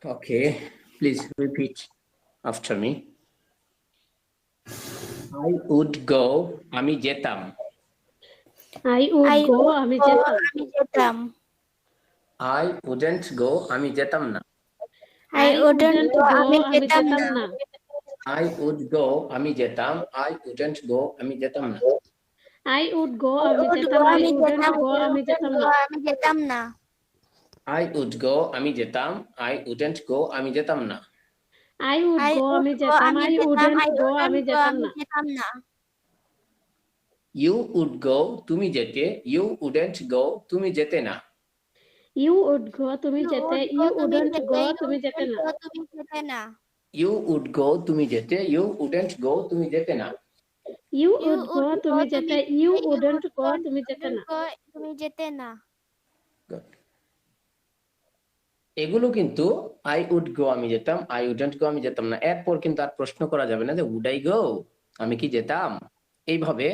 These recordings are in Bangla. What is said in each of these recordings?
Okay, please repeat after me. I would go, আমি যেতাম। I would go, আমি যেতাম। আমি যেতাম। I wouldn't go, আমি যেতাম না। I wouldn't go, আমি যেতাম না। I would go, আমি যেতাম। I wouldn't go, আমি যেতাম না। I would go, আমি যেতাম। I wouldn't go, আমি যেতাম না। আমি যেতাম না। I would go, আমি যেতাম। I wouldn't go, আমি যেতাম না। I would go, আমি যেতাম। I wouldn't go, আমি যেতাম না। যেতাম না। You would go, তুমি যেতে। You wouldn't go, তুমি যেতে না। You would go, তুমি যেতে। You wouldn't go, তুমি যেতে না। তুমি যেতে না। You would go, তুমি যেতে। You wouldn't go, তুমি যেতে না। You would go, তুমি যেতে। You wouldn't go, তুমি যেতে না। তুমি যেতে না। Good. এগুলো কিন্তু I would go, আমি যেতাম। I wouldn't go, আমি যেতাম না। এরপর কিন্তু আর প্রশ্ন করা যাবে না যে would I go, আমি কি যেতাম। এইভাবে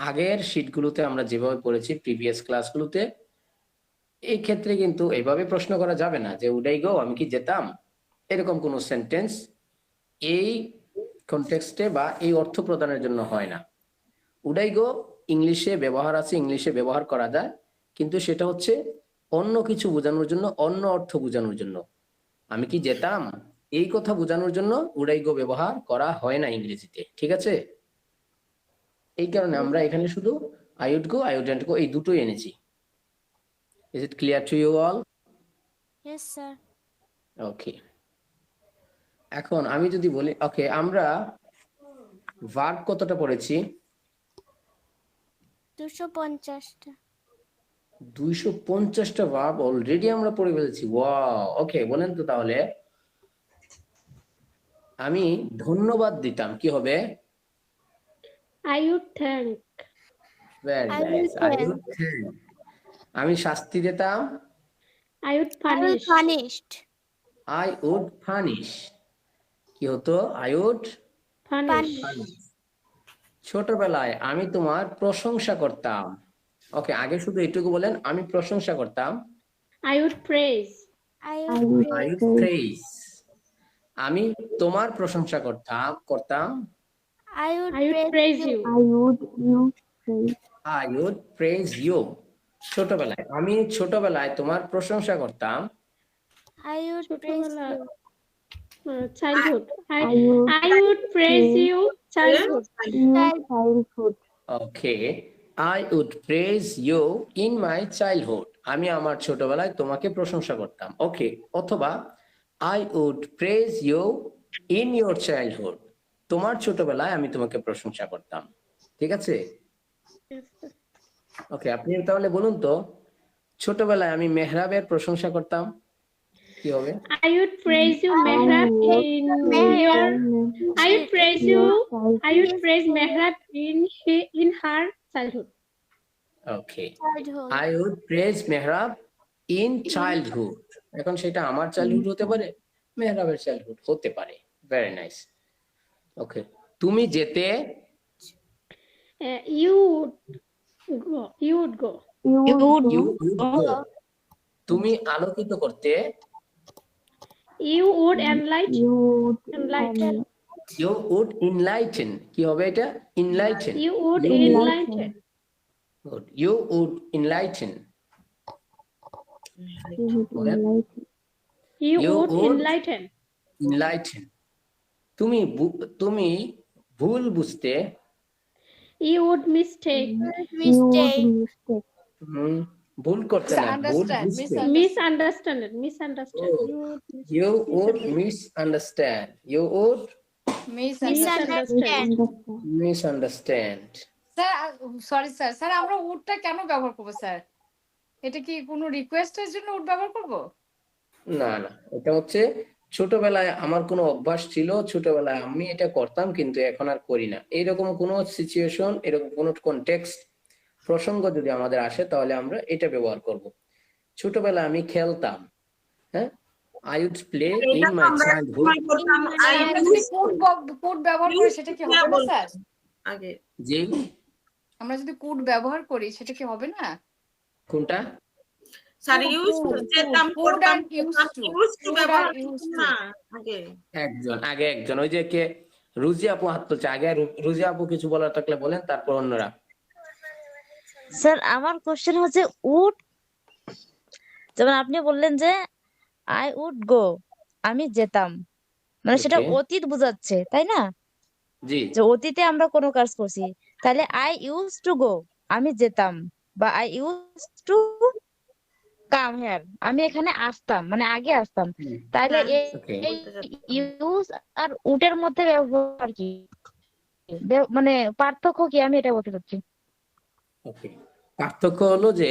আগের শীটগুলোতে আমরা যেভাবে পড়েছি প্রিভিয়াস ক্লাসগুলোতে, এই ক্ষেত্রে কিন্তু এইভাবে প্রশ্ন করা যাবে না যে would I go, আমি কি যেতাম। এরকম কোনো সেন্টেন্স এই কনটেক্সটে বা এই অর্থ প্রদানের জন্য হয় না। would I go ইংলিশে ব্যবহার আছে, ইংলিশে ব্যবহার করা যায়, কিন্তু সেটা হচ্ছে অন্য কিছু বোঝানোর জন্য, অন্য অর্থ বোঝানোর জন্য। আমি কি যেতাম এই কথা বোঝানোর জন্য would I go ব্যবহার করা হয় না ইংরেজিতে, ঠিক আছে। এই কারণে আমরা এখানে শুধু I would go, I wouldn't go এই দুটোই এনেছি। Is it clear to you all? Yes sir. ওকে, এখন আমি যদি বলি, ওকে আমরা ভার্ব কতটা পড়েছি? 250টা। 250টা ভার্ব অলরেডি আমরা পড়ে ফেলেছি। ওয়াও, ওকে, বলেন তো তাহলে আমি ধন্যবাদ দিতাম, কি হবে? I would thank. Very nice. I would thank. আমি শাস্তি দিতাম, I would I will punish. punished. I would punish. কি হতো? I would Punish. punish. ছোটবেলায় আমি তোমার প্রশংসা করতাম। ওকে, আগে শুধু এটুকু বলেন, আমি প্রশংসা করতাম। I would praise. I would I would praise. আমি তোমার প্রশংসা করতাম। I would praise you. I would praise you. ছোটবেলায় আমি ছোটবেলায় তোমার প্রশংসা করতাম। I would praise you. Childhood. I would praise you. Childhood. Okay, I would praise you in my childhood. আমি আমার ছোটবেলায় তোমাকে প্রশংসা করতাম। ওকে, অথবা I would praise you in your childhood. তোমার ছোটবেলায় আমি তোমাকে প্রশংসা করতাম, ঠিক আছে। ওকে, আপনি তাহলে বলুন তো, ছোটবেলায় আমি মেহরাবের প্রশংসা করতাম, কি হবে? I would praise you, Mehrab, in your. I would praise you. I would praise Mehrab in her childhood. Okay, Childhood. I would praise Mehrab in childhood. এখন সেটা আমার চাইল্ডহুড হতে পারে, মেহরাবের চাইল্ডহুড হতে পারে। Very nice. ওকে, তুমি যেতে, You would go. You would go. you would go. তুমি আলোকিত করতে, You would enlighten. you would enlighten. কি হবে এটা? Enlighten. You would enlighten. Good. You would enlighten. বলেন। You You would would enlighten. enlighten. তুমি ভুল বুঝতে, You would mistake. Mistake. ভুল করতে না, ভুল বুঝতে। Misunderstand. Misunderstand. You would misunderstand. You would Misunderstand. misunderstand. Sir sorry sir, sir আমরা উডটা কেন ব্যবহার করব স্যার? এটা কি কোনো রিকোয়েস্টের জন্য উড ব্যবহার করব? না না, এটা হচ্ছে ছোটবেলায় আমার কোনো অভ্যাস ছিল, ছোটবেলায় আমি এটা করতাম কিন্তু এখন আর করি না, এইরকম কোনো সিচুয়েশন, এরকম কোনো কনটেক্সট, প্রসঙ্গ যদি আমাদের আসে তাহলে আমরা এটা ব্যবহার করব। ছোটবেলায় আমি খেলতাম, হ্যাঁ, I would play in my childhood. আমরা যদি কুড ব্যবহার করি সেটা কি হবে না স্যার? আগে যে আমরা যদি কুড ব্যবহার করি সেটা কি হবে না? কোনটা? স্যার ইউজ যেতাম would করতাম and used করতাম to ইউজ টু would ব্যবহার and used করতাম to না আগে। একজন ওই যে কে রুজি আপু হাত তুলছে, আগে রুজি আপু কিছু বলার থাকলে বলেন, তারপর অন্যরা। স্যার আমার কোশ্চেন হচ্ছে উড, যেমন আপনি বললেন যে আই উড গো, আমি যেতাম, মানে সেটা ওকে, অতীত বোঝাচ্ছে তাই না, জি যে অতীতে আমরা কোনো কাজ করছি। তাহলে আই ইউজ টু গো, আমি যেতাম, বা I use to come here, আমি এখানে আসতাম, মানে আগে আসতাম। তাহলে হ্যাঁ ওকে এই বলতে চাচ্ছি। ইউজ আর উডের মধ্যে ব্যবহার কি, মানে পার্থক্য কি, আমি এটা বলতে চাচ্ছি। ওকে পার্থক্য হলো যে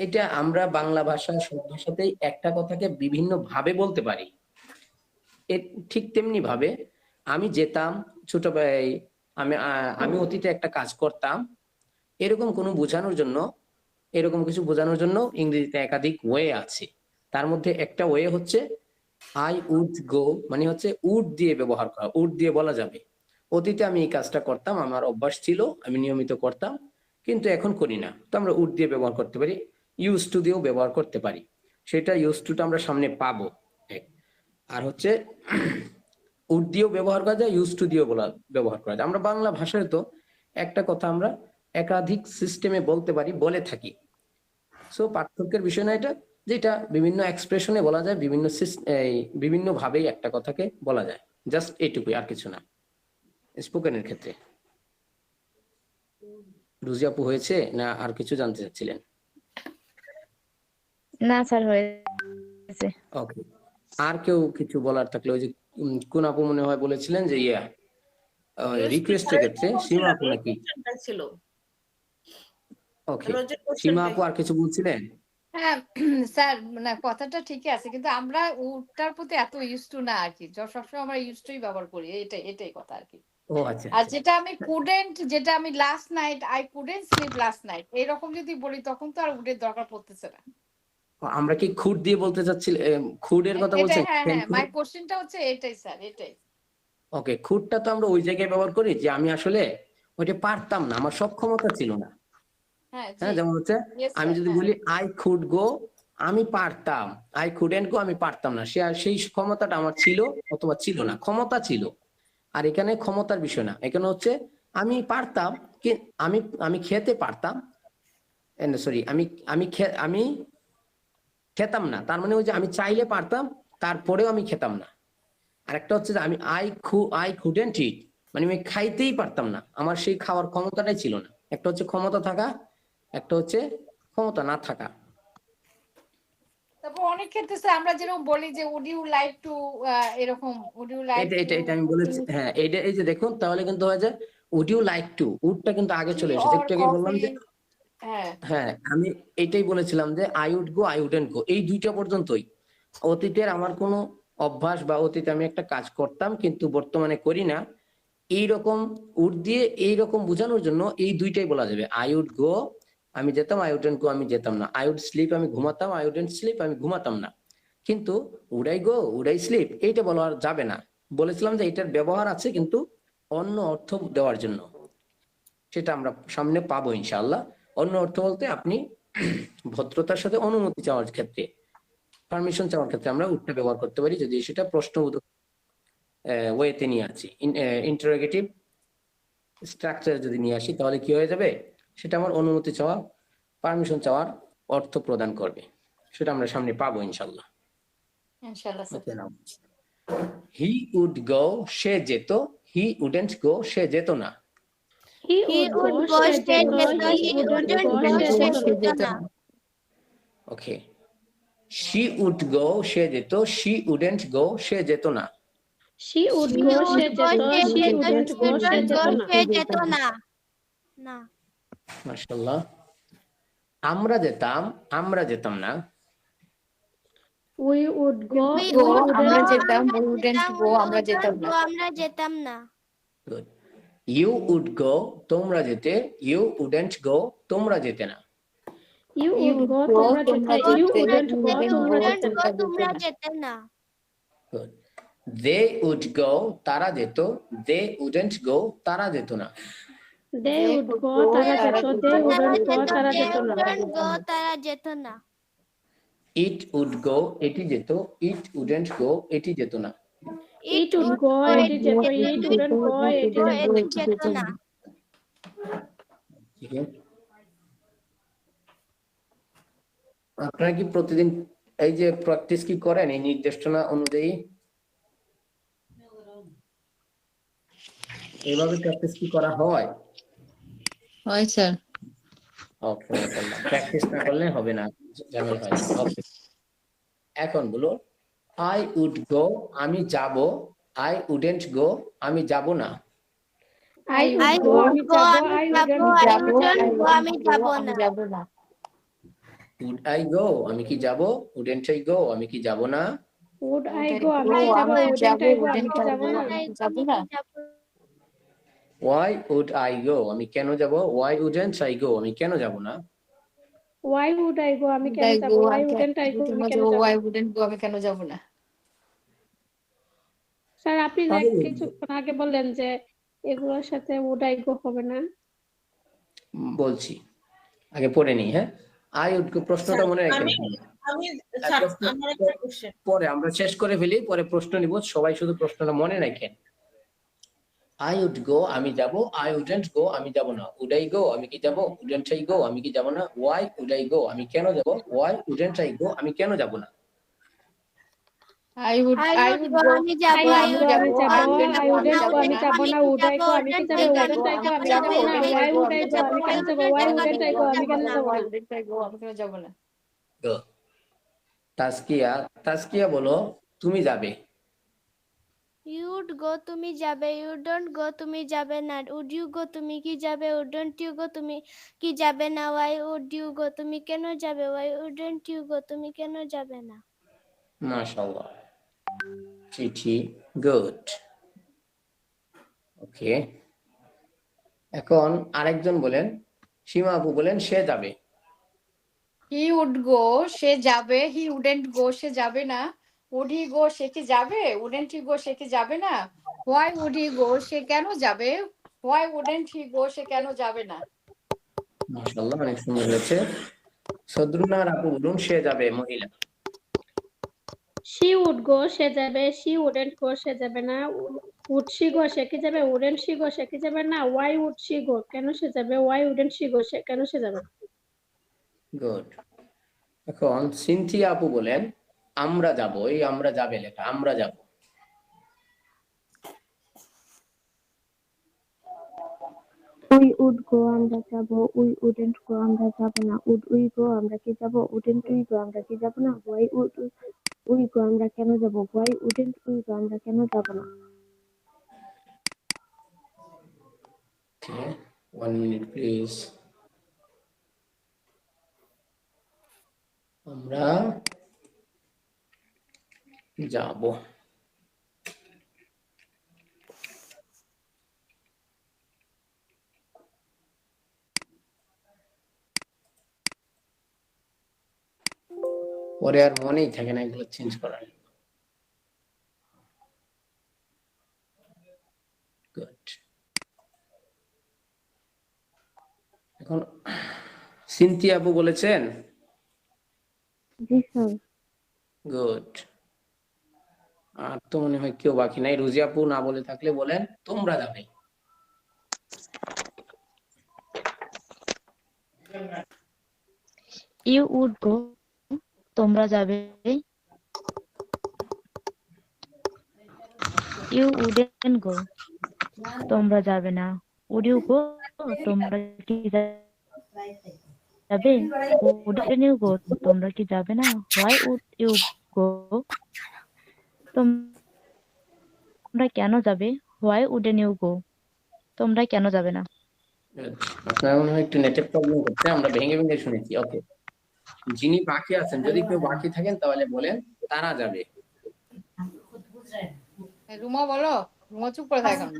এটা আমরা বাংলা ভাষা সব ভাষাতেই একটা কথাকে বিভিন্ন ভাবে বলতে পারি। ঠিক তেমনি ভাবে আমি যেতাম ছোটবেলায়, আমি অতীতে একটা কাজ করতাম, এরকম কোনো বোঝানোর জন্য, এরকম কিছু বোঝানোর জন্য ইংরেজিতে একাধিক ওয়ে আছে। তার মধ্যে একটা ওয়ে হচ্ছে আই উড গো, মানে হচ্ছে উড দিয়ে ব্যবহার করা, উড দিয়ে বলা যাবে অতীতে আমি এই কাজটা করতাম, আমার অভ্যাস ছিল, আমি নিয়মিত করতাম, কিন্তু এখন করি না, তো আমরা উড দিয়ে ব্যবহার করতে পারি। ইউজ টু দিয়েও ব্যবহার করতে পারি, সেটা ইউজ টুটা আমরা সামনে পাবো। এক। আর হচ্ছে উড দিয়েও ব্যবহার করা যায়, ইউজ টু দিয়েও ব্যবহার করা যায়। আমরা বাংলা ভাষায় তো একটা কথা আমরা একাধিক সিস্টেমে বলতে পারি, বলে থাকি। সো পার্থক্যের বিষয় না এটা, যেটা বিভিন্ন এক্সপ্রেশনে বলা যায়, বিভিন্ন ভাবেই একটা কথাকে বলা যায়, জাস্ট এইটুকুই, আর কিছু না। স্পোকেনের ক্ষেত্রে রুজি আপু হয়েছে না আর কিছু জানতে চাচ্ছিলেন? না স্যার হয়েছে। ওকে, আর কেউ কিছু বলার থাকলে, ওই যে কোন আপু মনে হয় বলেছিলেন যে রিকোয়েস্টের ক্ষেত্রে, সীমা আপু নাকি? ছিল ওকে, রোজের সীমা কোশ্চেনটাই। আপু আর কিছু বলছিলেন? হ্যাঁ স্যার, মানে কথাটা ঠিকই আছে, কিন্তু আমরা ওটার প্রতি এত ইউজ টু না আর কি, সবসময় আমরা ইউজ টুই ব্যবহার করি, এটাই কথা আর কি। ও আচ্ছা আর আচ্ছা, যেটা আমি কুডেন্ট, যেটা আমি last night I couldn't sleep last night, এরকম যদি বলি তখন তো আর উডের দরকার পড়তেছে না। আমরা কি খুঁট দিয়ে বলতে চাচ্ছিলেন? খুঁটের কথা এটা বলছেন? হ্যাঁ হ্যাঁ, মাই কোশ্চেনটা হচ্ছে এটাই স্যার, এটাই। ওকে, খুঁটটা তো আমরা ওই জায়গায় ব্যবহার করি যে আমি আসলে ওইটা পারতাম না, আমার সক্ষমতা ছিল না। হ্যাঁ জি, হ্যাঁ, যেমন হচ্ছে ইয়েস আমি স্যার, যদি হ্যাঁ বলি আই কুড গো, আমি পারতাম, আই কুডেন্ট গো, আমি পারতাম না, সেই ক্ষমতাটা আমার ছিল অথবা ছিল না, ক্ষমতা ছিল। আর এখানে ক্ষমতার বিষয় না, এখানে হচ্ছে আমি পারতাম, কি আমি আমি খেতে পারতাম, সরি, আমি খেতাম না, তার মানে ওই যে আমি চাইলে পারতাম, তারপরেও আমি খেতাম না। আর একটা হচ্ছে যে আমি আই কুডেন্ট ইট, মানে আমি খাইতেই পারতাম না, আমার সেই খাওয়ার ক্ষমতাটাই ছিল না। একটা হচ্ছে ক্ষমতা থাকা, একটা হচ্ছে ক্ষমতা না থাকা। তারপর অনেক ক্ষেত্রে স্যার আমরা যেরকম বলি যে উড ইউ লাইক টু, এরকম উড ইউ লাইক এটা এটা টু এটা আমি বলেছি, হ্যাঁ, এইটা এই যে দেখুন, তাহলে কিন্তু হয় যে উড ইউ লাইক টু, উডটা কিন্তু আগে টি চলে এসেছে, অর একটু আগে বললাম কফি। যে, হ্যাঁ হ্যাঁ আমি এটাই বলেছিলাম যে I would go, I wouldn't go, এই দুইটা পর্যন্তই। অতীতের আমার কোনো অভ্যাস বা অতীতে আমি একটা কাজ করতাম কিন্তু বর্তমানে করি না, এইরকম উড দিয়ে এইরকম বোঝানোর জন্য এই দুইটাই বলা যাবে। আই উড গো, আমি যেতাম, আই উডেন্ট গো, আমি যেতাম না। আই উড স্লিপ, আমি ঘুমাতাম, আই উডেন্ট স্লিপ, আমি ঘুমাতাম না। কিন্তু would I go, would I sleep, এইটা বলা যাবে না। বলেছিলাম যে এটার ব্যবহার আছে কিন্তু অন্য অর্থ দেওয়ার জন্য, সেটা আমরা সামনে পাবো ইনশাআল্লাহ। অন্য অর্থ বলতে আপনি ভদ্রতার সাথে অনুমতি চাওয়ার ক্ষেত্রে, পারমিশন চাওয়ার ক্ষেত্রে আমরা উডটা ব্যবহার করতে পারি, যদি সেটা প্রশ্নবোধক ওয়েতে নিয়ে আসি, ইন্টারোগেটিভ স্ট্রাকচার যদি নিয়ে আসি, তাহলে কি হয়ে যাবে, সেটা আমার অনুমতি চাওয়া, পারমিশন চাওয়ার অর্থ প্রদান করবে। সেটা আমরা সামনে পাবো ইনশাল্লাহ। ইনশাআল্লাহ sir. Okay, now he would go, সে যেত, হি উডেন্ট গো, সে যেত না। He He would would go, go, সে সে যেত, যেত, he he wouldn't wouldn't go, go, সে সে যেত যেত না। না। ওকে, শি উড গো, সে যেত, শি উডেন্ট গো, সে যেত না। She would He go, say would go, যেত, সে she যেত, wouldn't he go, say wouldn't যেত go, না। সে যেত না। না। মাশাআল্লাহ। আমরা যেতাম, আমরা যেতাম না। We would go, We we would আমরা go, wouldn't যেতাম, আমরা we wouldn't যেতাম, go, we আমরা যেতাম wouldn't না। go, আমরা যেতাম না। গুড। ইউ উড গো, তোমরা যেতে, ইউ উডেন্ট গো, তোমরা যেতে না। You You would would go, go, তোমরা তোমরা যেতে, Go, you যেতে, তোমরা wouldn't you go, যেতে, wouldn't you তোমরা go, wouldn't যেতে go, না। তোমরা যেতে তোমরা না। যেতে না। গুড। দে উড গো, তারা যেত, দে উডেন্ট গো, তারা যেত না। they would go তারা যেত, they wouldn't go তারা যেত না। তারা যেত না। ইট উড গো এটি যেত, ইট উডেন্ট গো এটি যেত না। It would go এটি যেত, it wouldn't go এটি যেত না। যেত না। ঠিক আছে, আপনারা কি প্রতিদিন এই যে প্র্যাকটিস কি করেন এই নির্দেশনা অনুযায়ী? এইভাবে প্র্যাকটিস কি করা হয়? হয় স্যার। ওকে, প্র্যাকটিস না করলে হবে না, ঝামেলা হয়। ওকে, এখন বলো আই উড গো আমি যাব, আই উডেন্ট গো আমি যাব না। I would go আমি যাব, I wouldn't go আমি যাব না। যাব না। উড আই গো আমি কি যাব, উডেন্ট আই গো আমি কি যাব না। would I go আমি কি যাব, wouldn't I go আমি কি যাব না। যাব না। ওয়াই উড আই গো আমি কেন যাব, ওয়াই উডেন্ট আই গো আমি কেন যাব না। Why would I go আমি কেন যাব, why wouldn't I go আমি কেন যাব। Why wouldn't go আমি কেন যাব না। স্যার আপনি যে কিছুক্ষণ আগে বললেন যে এগুলোর সাথে would I go হবে না। বলছি, আগে পড়ে নি। হ্যাঁ, আই উড গো প্রশ্নটা মনে রাখেন, আমি স্যার আমার একটা কোশ্চেন। পরে আমরা শেষ করে ফেলি, পরে প্রশ্ন নিব, সবাই শুধু প্রশ্নটা মনে রাখেন। আই উড গো আমি যাব, আই উডেন্ট গো আমি যাব না। উড আই গো আমি কি যাব, উডেন্ট আই গো আমি কি যাব না। ওয়াই উড আই গো আমি কেন যাব, ওয়াই উডেন্ট আই গো আমি কেন যাব না। I would go আমি যাব, I would go আমি যাব, I wouldn't go আমি যাব না, would I go আমি কি যাব, wouldn't I go আমি যাব না, why would I go আমি কেন যাব, why wouldn't I go আমি কেন যাব না। wouldn't I go আমি কেন যাব না। গো তাসকিয়া, তাসকিয়া বলো তুমি যাবে। You would go তুমি যাবে, you don't go তুমি যাবে না, would you go তুমি কি যাবে, wouldn't you go তুমি কি যাবে না, why would you go তুমি কেন যাবে, why wouldn't you go তুমি কেন যাবে না। মাশাআল্লাহ, চিঠি, গুড। ওকে, এখন আরেকজন বলেন, সীমা আপু বলেন সে যাবে। He would go সে যাবে, he wouldn't go সে যাবে না, would he go সে কি যাবে, wouldn't he go সে কি যাবে না, why would he go সে কেন যাবে, why wouldn't he go সে কেন যাবে না। মাশাআল্লাহ, অনেক সুন্দর হয়েছে। সদরুনার আপু বলুন সে যাবে, মহিলা। she would go সে যাবে, she wouldn't go সে যাবে না, would she go সে কি যাবে, wouldn't she go সে কি যাবে না, why would she go কেন সে যাবে, why wouldn't she go সে কেন সে যাবে না। গুড। এখন সিনথিয়া আপু বলেন আমরা যাব, এই আমরা যাবে লেখা, আমরা যাব। We would go আমরা যাব, we wouldn't go আমরা যাব না, would we go আমরা কি যাব, wouldn't we go আমরা কি যাব না, why would we go আমরা কেন যাব, why wouldn't we go আমরা কেন যাব না। Okay, 1 minute please. আমরা যাব। পরে আর মনেই থাকে না এগুলো চেঞ্জ করার। গুড। এখন সিনথিয়া আপু বলেছেন। জি স্যার। গুড। আর তো মনে হয় কেউ বাকি নাই। রুজি আপু না বলে থাকলে বলেন তোমরা যাবে। You would go তোমরা যাবে, you wouldn't go তোমরা যাবে না, would you go তোমরা কি যাবে, wouldn't you go তোমরা কি যাবে না, why would you go তোমরা কেন যাবে, why wouldn't you go তোমরা কেন যাবে না। Good. আপনার মনে হয় একটু নেটের প্রবলেম হচ্ছে, আমরা ভেঙে ভেঙে শুনেছি। ওকে, যিনি বাকি আছেন যদি কেউ বাকি থাকেন তাহলে বলেন তারা যাবে। রুমা বলো, রুমা চুপ করে থাকে কেন।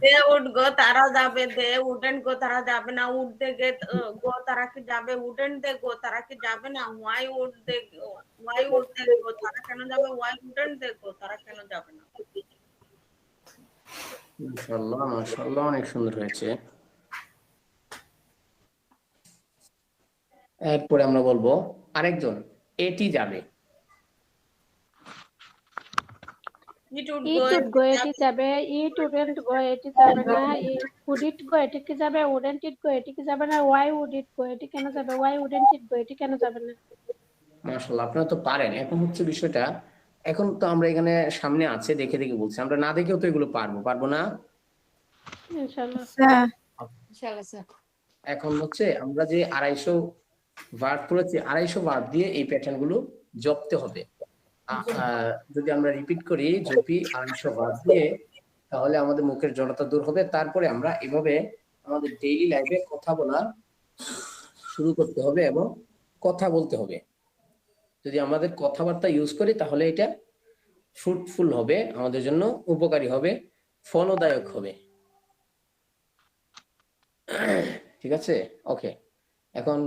দে উড গো তারা যাবে, দে উডেন্ট গো তারা যাবে না, উড দে গো তারা কি যাবে, উডেন্ট দে গো তারা কি যাবে না, ওয়াই উড দে গো তারা কেন যাবে, ওয়াই উডেন্ট দে গো তারা কেন যাবে না। মাশাআল্লাহ, মাশাআল্লাহ, অনেক সুন্দর হয়েছে। এরপরে আমরা বলবো আরেকজন, এটি যাবে। It would it go, would go এটি যাবে, ইট উডেন্ট গো এটি যাবে না, উড ইট গো এটি কি যাবে, উডেন্ট ইট গো এটি কি যাবে না, ওয়াই উড ইট গো এটি কেন যাবে, ওয়াই উডেন্ট ইট গো এটি কেন যাবে না। মাশাআল্লাহ, আপনারা তো পারেন। এখন হচ্ছে বিষয়টা, এখন তো আমরা এখানে সামনে আছে দেখে দেখে বলছি, আমরা না দেখেও তো এগুলো পারবো না? ইনশাআল্লাহ। ইনশাআল্লাহ স্যার। এখন হচ্ছে আমরা যে 250 ভার্ব পড়েছি, 250 ভার্ব দিয়ে এই প্যাটার্ন গুলো জপতে হবে। যদি আমরা রিপিট করি জপি 250 ভার্ব দিয়ে, তাহলে আমাদের মুখের জড়তা দূর হবে। তারপরে আমরা এভাবে আমাদের ডেইলি লাইফে কথা বলা শুরু করতে হবে এবং কথা বলতে হবে। যদি আমাদের কথাবার্তা ইউজ করি তাহলে এটা ফ্রুটফুল হবে, আমাদের জন্য উপকারী হবে, ফলদায়ক হবে। ঠিক আছে, ওকে। এখন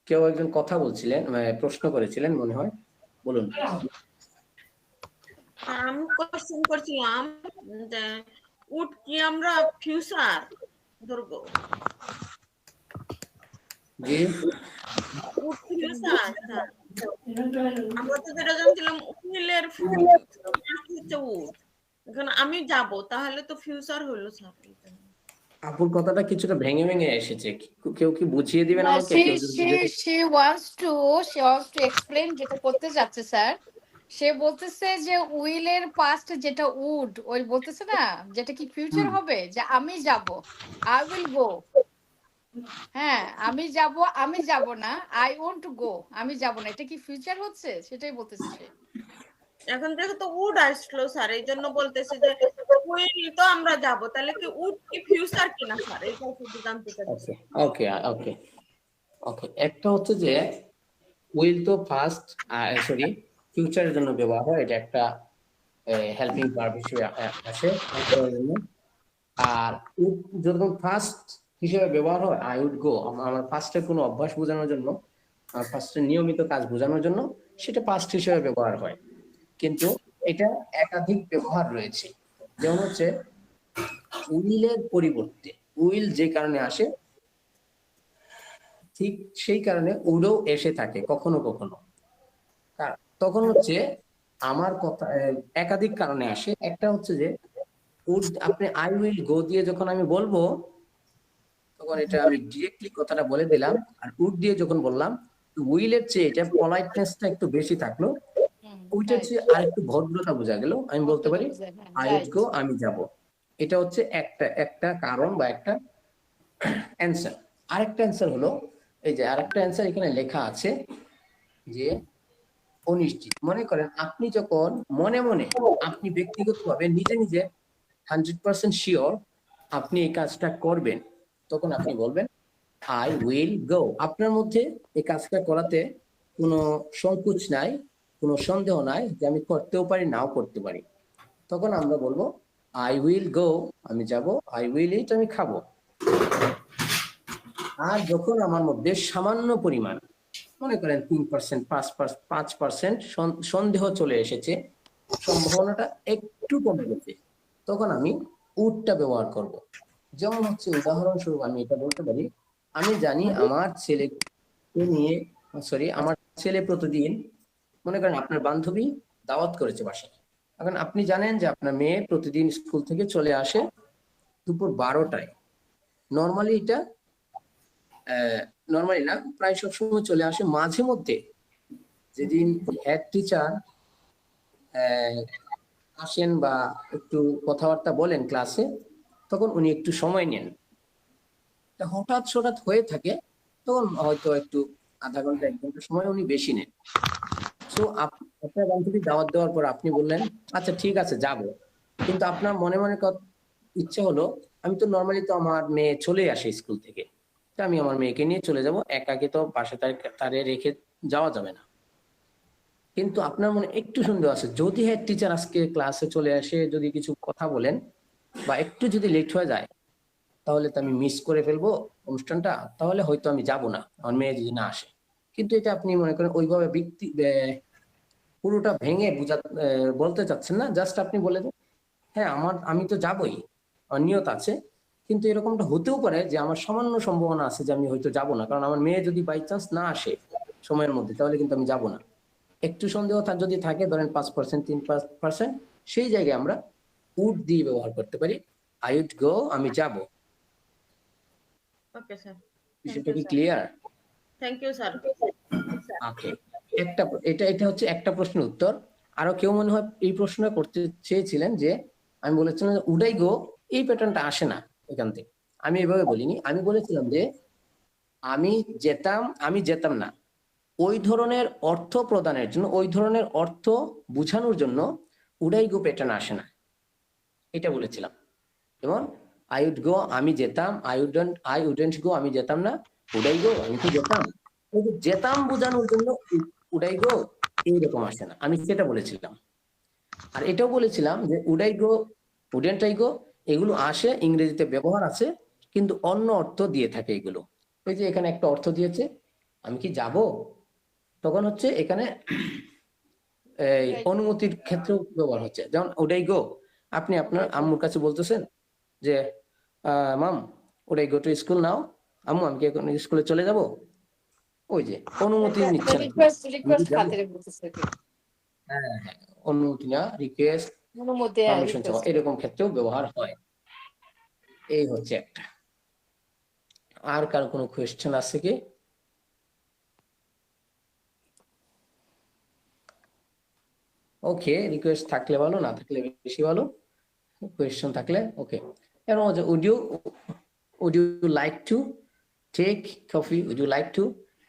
কেউ একজন কথা বলছিলেন, প্রশ্ন করেছিলেন মনে হয়, বলুন। আমি কোশ্চেন করছিলাম যে উড কি আমরা ফিউচার ধরবো? জি, উড ফিউচার, আমরা তো যেটা জানছিলাম উইলের হচ্ছে উড। এখন আমি যাব, তাহলে তো ফিউচার হলো স্যার। আপুর কথাটা কিছুটা ভেঙে ভেঙে এসেছে, কেউ কি বুঝিয়ে দিবেন আমাকে? কেউ যদি বুঝিয়ে she wants to explain যেটা করতে যাচ্ছে স্যার। সে বলতেছে যে উইলের পাস্ট যেটা উড, ওই বলতেছে না যেটা কি ফিউচার হবে, যে আমি যাব, আই উইল গো। হ্যাঁ, আমি যাব না, আই ওয়ান্ট টু গো, আমি যাব না, এটা কি ফিউচার হচ্ছে? সেটাই বলতেছে সে। এখন দেখো তো উড আসলো স্যার, এই জন্য বলতেছে যে উইল তো আমরা যাব, তাহলে কি উড কি ফিউচার কিনা স্যার, এটা শুধু জানতে চাচ্ছি। ওকে ওকে ওকে। একটা হচ্ছে যে উইল তো ফার্স্ট, সরি, ফিউচারের জন্য ব্যবহার হয়, এটা একটা হেল্পিং ভার্ব হিসেবে আসে করার জন্য। আর উড যখন ফার্স্ট হিসেবে ব্যবহার হয়, আই উড গো, আমার ফার্স্টের কোনো অভ্যাস বোঝানোর জন্য, আমার ফার্স্টের নিয়মিত কাজ বোঝানোর জন্য সেটা ফার্স্ট হিসেবে ব্যবহার হয়। কিন্তু এটা একাধিক ব্যবহার রয়েছে। যেমন হচ্ছে উইলের পরিবর্তে উইল যে কারণে আসে, ঠিক সেই কারণে উডও এসে থাকে কখনো কখনো। তখন হচ্ছে আমার কথা একাধিক কারণে আসে। একটা হচ্ছে যে উড, আপনি আই উইল গো দিয়ে যখন আমি বলবো, তখন এটা আমি ডিরেক্টলি কথাটা বলে দিলাম। আর উড দিয়ে যখন বললাম, উইলের চেয়ে এটা পলাইটনেসটা একটু বেশি থাকলো, ওইটার চেয়ে আরেকটু ভদ্রতা বোঝা গেল। আমি বলতে পারি আই উড গো, আমি যাব। এটা হচ্ছে একটা কারণ বা একটা অ্যান্সার। আরেকটা অ্যান্সার হলো, এই যে আরেকটা অ্যান্সার এখানে লেখা আছে যে অনিশ্চিত। মনে করেন আপনি যখন মনে মনে, আপনি ব্যক্তিগতভাবে নিজে নিজে 100% শিওর আপনি এই কাজটা করবেন, তখন আপনি বলবেন আই উইল গো। আপনার মধ্যে এই কাজটা করাতে কোনো সংকোচ নাই, কোনো সন্দেহ নাই যে আমি করতেও পারি, নাও করতে পারি। তখন আমরা বলবো আই উইল গো, আমি যাব, আই উইল ইট, আমি খাবো। আর যখন আমার মধ্যে সামান্য পরিমাণ, মনে করেন 3%, 5% সন্দেহ চলে এসেছে, সম্ভাবনাটা একটু কমে গেছে, তখন আমি উডটা ব্যবহার করব। যেমন হচ্ছে উদাহরণস্বরূপ আমি এটা বলতে পারি, আমি জানি আমার ছেলেকে নিয়ে, আমার ছেলে প্রতিদিন, মনে করেন আপনার বান্ধবী দাওয়াত করেছে বাসায়। এখন আপনি জানেন যে আপনার মেয়ে প্রতিদিন স্কুল থেকে চলে আসে দুপুর 12টায়। নর্মালি এটা নর্মালি না, প্রায় সবসময় চলে আসে। মাঝে মধ্যে যেদিন হেড টিচার আসেন বা একটু কথাবার্তা বলেন ক্লাসে, তখন উনি একটু সময় নেন। হঠাৎ হয়ে থাকে, তখন হয়তো একটু আধা ঘন্টা 1 ঘন্টা সময় উনি বেশি নেন। তো আপনার বান্ধবী দাওয়াত দেওয়ার পর আপনি বললেন আচ্ছা ঠিক আছে যাব, কিন্তু আপনার মনে মনে ইচ্ছে হলো আমি তো নর্মালি তো আমার মেয়ে চলে আসে স্কুল থেকে, আমি আমার মেয়েকে নিয়ে চলে যাব, একাকে তো বাসা তারে রেখে যাওয়া যাবে না। কিন্তু আপনার মনে একটু সন্দেহ আছে, যদি হেড টিচার আজকে ক্লাসে চলে আসে, যদি কিছু কথা বলেন বা একটু যদি লেট হয়ে যায়, তাহলে তো আমি মিস করে ফেলবো অনুষ্ঠানটা, তাহলে হয়তো আমি যাব না, আমার মেয়ে যদি না আসে। কিন্তু এটা আপনি মনে করেন ওইভাবে পুরোটা ভেঙে বলতে চাচ্ছেন না, জাস্ট আপনি বলে দেন হ্যাঁ আমি তো যাবই, নিয়ত আছে, কিন্তু এরকমটা হতেও পারে যে আমার সামান্য সম্ভাবনা আছে যে আমি হয়তো যাব না, কারণ আমার মেয়ে যদি বাই চান্স না আসে সময়ের মধ্যে, তাহলে কিন্তু আমি যাব না। একটু সন্দেহ যদি থাকে, ধরেন 5%, 3%, সেই জায়গায় আমরা উড দিয়ে ব্যবহার করতে পারি। আই উড গো, আমি যাব। ওকে স্যার, বিষয়টা কি clear? Thank you sir. Okay, এটা হচ্ছে একটা প্রশ্নের উত্তর। আরো কেউ মনে হয় এই প্রশ্নটা করতে চেয়েছিলেন যে আমি বলেছিলাম যে উড আই গো, এই প্যাটার্নটা আসে না এখান থেকে। আমি এভাবে বলিনি, আমি বলেছিলাম যে আমি যেতাম না, ওই ধরনের অর্থ প্রদানের জন্য, ওই ধরনের অর্থ বোঝানোর জন্য উডাই গো প্যাটার্ন আসে না, এটা বলেছিলাম। যেমন আই উড গো, আমি যেতাম, আই উডেন্ট গো, আমি যেতাম না, উডাই গো, আমি কি যেতাম। এই যে যেতাম বোঝানোর জন্য উডাই গো এইরকম আসে না, আমি সেটা বলেছিলাম। আর এটাও বলেছিলাম যে উডাই গো, উডেন্ট আই গো, এগুলো আসে, ইংরেজিতে ব্যবহার আছে, কিন্তু অন্য অর্থ দিয়ে থাকে এগুলো। ওই যে এখানে একটা অর্থ দিয়েছে, আমি কি যাব, তখন হচ্ছে এখানে এই অনুমতির ক্ষেত্রেও ব্যবহার হচ্ছে। যেমন উডাই গো, আপনি আপনার আম্মুর কাছে বলতেছেন যে মাম উডাই গো টু স্কুল নাও, আম্মু আমি কি এখন স্কুলে চলে যাব, ওই যে অনুমতি নিচ্ছেন, রিকোয়েস্ট খাতিরে বলতেছে কি? হ্যাঁ, অনুমতি না, রিকোয়েস্ট, অনুমতি, পারমিশন চাওয়া, request। এরকম ক্ষেত্রেও ব্যবহার হয়। এই হচ্ছে একটা। আর কার কোনো কোয়েশ্চেন আছে কি? ওকে, রিকোয়েস্ট থাকলে ভালো, না থাকলে বেশি ভালো। কোয়েশ্চেন থাকলে ওকে। এরকম হচ্ছে would you like to take coffee, would you like to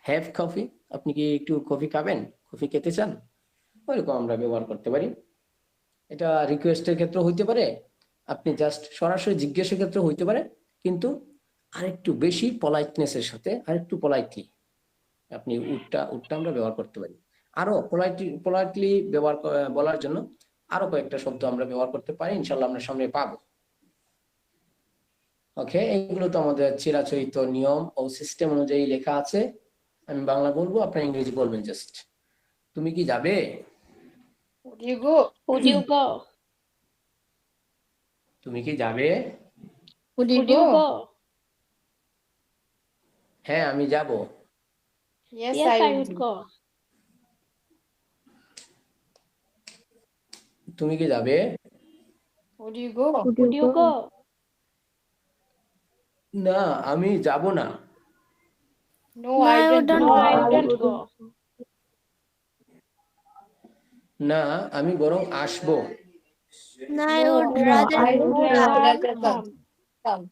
have coffee, আপনি কি একটু কফি খাবেন, কফি খেতে চান, ওইরকম আমরা ব্যবহার করতে পারি। এটা রিকোয়েস্টের ক্ষেত্রে হইতে পারে, আপনি জাস্ট সরাসরি জিজ্ঞাসার ক্ষেত্রে হইতে পারে, কিন্তু আরেকটু বেশি পলাইটনেসের সাথে, আরেকটু পলাইটলি আপনি উডটা আমরা ব্যবহার করতে পারি। আরো পোলাইটলি বলার জন্য আরো কয়েকটা শব্দ আমরা ব্যবহার করতে পারি, ইনশাল্লাহ আমরা সামনে পাবো। ওকে, এগুলো তো আমাদের চিরাচরিত নিয়ম ও সিস্টেম অনুযায়ী লেখা আছে। আমি বাংলা বলবো, আপনার ইংরেজি বলবেন জাস্ট। তুমি কি যাবে, Would you go? Would you go? তুমি কি যাবে, Would you Would you go? go? হ্যাঁ আমি যাব, Yes, Yes, I I would would go. go. তুমি কি যাবে, Would you go? Would you go? না আমি যাব না, No, No, I I wouldn't wouldn't No, go. I wouldn't go. না আমি বরং আসবো, No, I No, would no, rather I would would rather rather come. Come.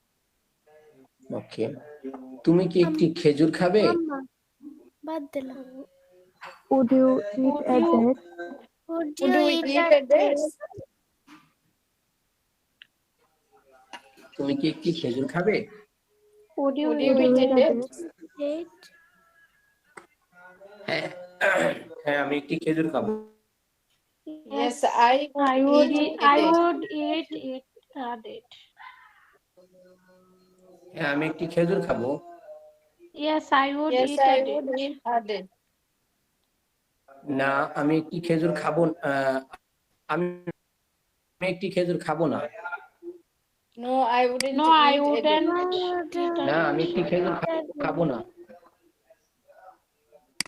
ওকে। তুমি কি একটি খেজুর খাবে, Mama, বাদ দিলাম। Would you eat a you- date? Would Would you you eat eat a a date? তুমি কি একটি খেজুর খাবে, Would you Would you eat eat a a date? date? হ্যাঁ হ্যাঁ আমি একটি খেজুর খাবো, Yes, I I would eat eat, a I date. would eat it a date. হ্যাঁ আমি একটি খেজুর খাবো, Yes, I would Yes, eat I a would date. eat a date. না আমি একটি খেজুর খাবো, আমি একটি খেজুর খাবো না, No, I wouldn't No, I eat a wouldn't date. eat a না date. আমি একটি খেজুর খাবো না,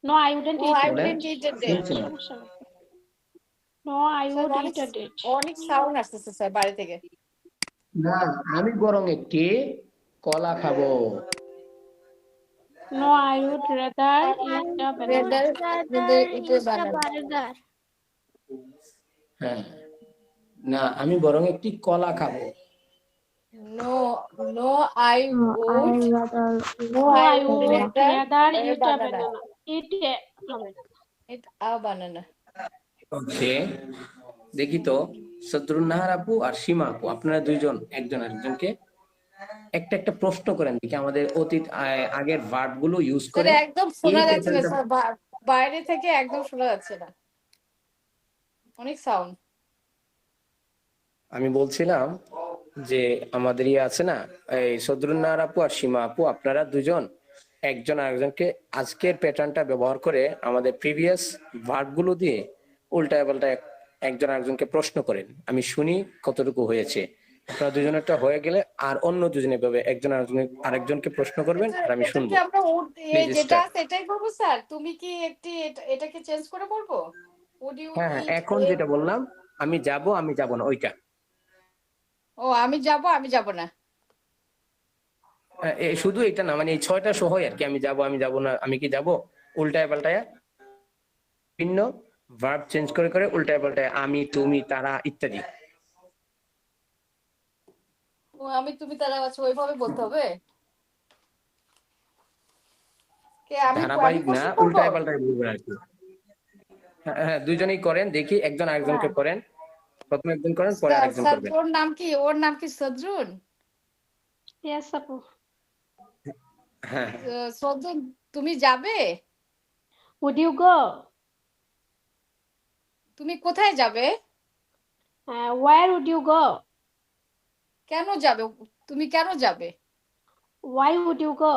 No, I wouldn't No, eat I a wouldn't date. eat a date. শুনছি না। No, I Sir, would অনেক eat a date. অনেক সাউন্ড আসতেছে স্যার বাড়ি থেকে। না আমি বরং একটি কলা খাবো, No, I would rather eat a banana. Rather eat a banana. burger. হ্যাঁ না আমি বরং একটি কলা খাবো, No, no, I No, I would. rather No, No, I I would would rather rather a eat a banana. banana. Eat a banana. Eat a banana. ওকে। দেখি তো সদরুন্নাহার আপু আর সীমা আপু, আপনারা দুইজন একজন আরেকজনকে একটা একটা প্রশ্ন করেন দেখি, আমাদের অতীত আগের ভার্ব গুলো ইউজ স্যার করে একদম শোনা এই যাচ্ছে না pattern-টা- স্যার, বাইরে থেকে একদম শোনা যাচ্ছে না, অনেক সাউন্ড। আমি বলছিলাম যে আমাদের ইয়ে আছে না, এই সদরুন্নাহার আপু আর সীমা আপু, আপনারা দুজন একজন আরেকজনকে আজকের প্যাটার্নটা ব্যবহার করে আমাদের প্রিভিয়াস ভার্ব গুলো দিয়ে উল্টায় পাল্টা একজন আরেকজনকে প্রশ্ন করেন, আমি শুনি কতটুকু হয়েছে। আপনারা দুজনেরটা হয়ে গেলে আর অন্য দুজনে পাবে, একজন আরেকজনকে প্রশ্ন করবেন এটা আর আমি এটা শুনবো। কি আমরা প্লিজ যেটা স্টার্ট। আছে এটাই করবো স্যার? তুমি কি এটাকে চেঞ্জ করে বলবো? উড ইউ হ্যাঁ হ্যাঁ, ইট এখন যেটা বললাম, আমি যাব না, ওইটা। ও আমি যাব না। শুধু এটা না, মানে এই 6টা সহই আর কি, আমি যাব না, আমি কি যাব, উল্টায় পাল্টায় ভিন্ন ভার্ব চেঞ্জ করে করে উল্টায় পাল্টায় আমি, তুমি, তারা ইত্যাদি। ও আমি তুমি তারা আছে ওইভাবে বলতে হবে? আমি ধারাবাহিক না, কোশ্চেন করবো? উল্টায় পাল্টায় বলবেন আর কি। হ্যাঁ হ্যাঁ, দুইজনেই করেন, দেখি একজন আরেকজনকে হ্যাঁ করেন, প্রথমে একজন করেন পরে আরেকজন করবেন। ওর নাম কি? সদরুন? Yes, আপু। হ্যাঁ সদরুন তুমি যাবে? Would you go? তুমি কোথায় যাবে? Where would you go? কেন যাবে? তুমি কেন যাবে? Why would you go?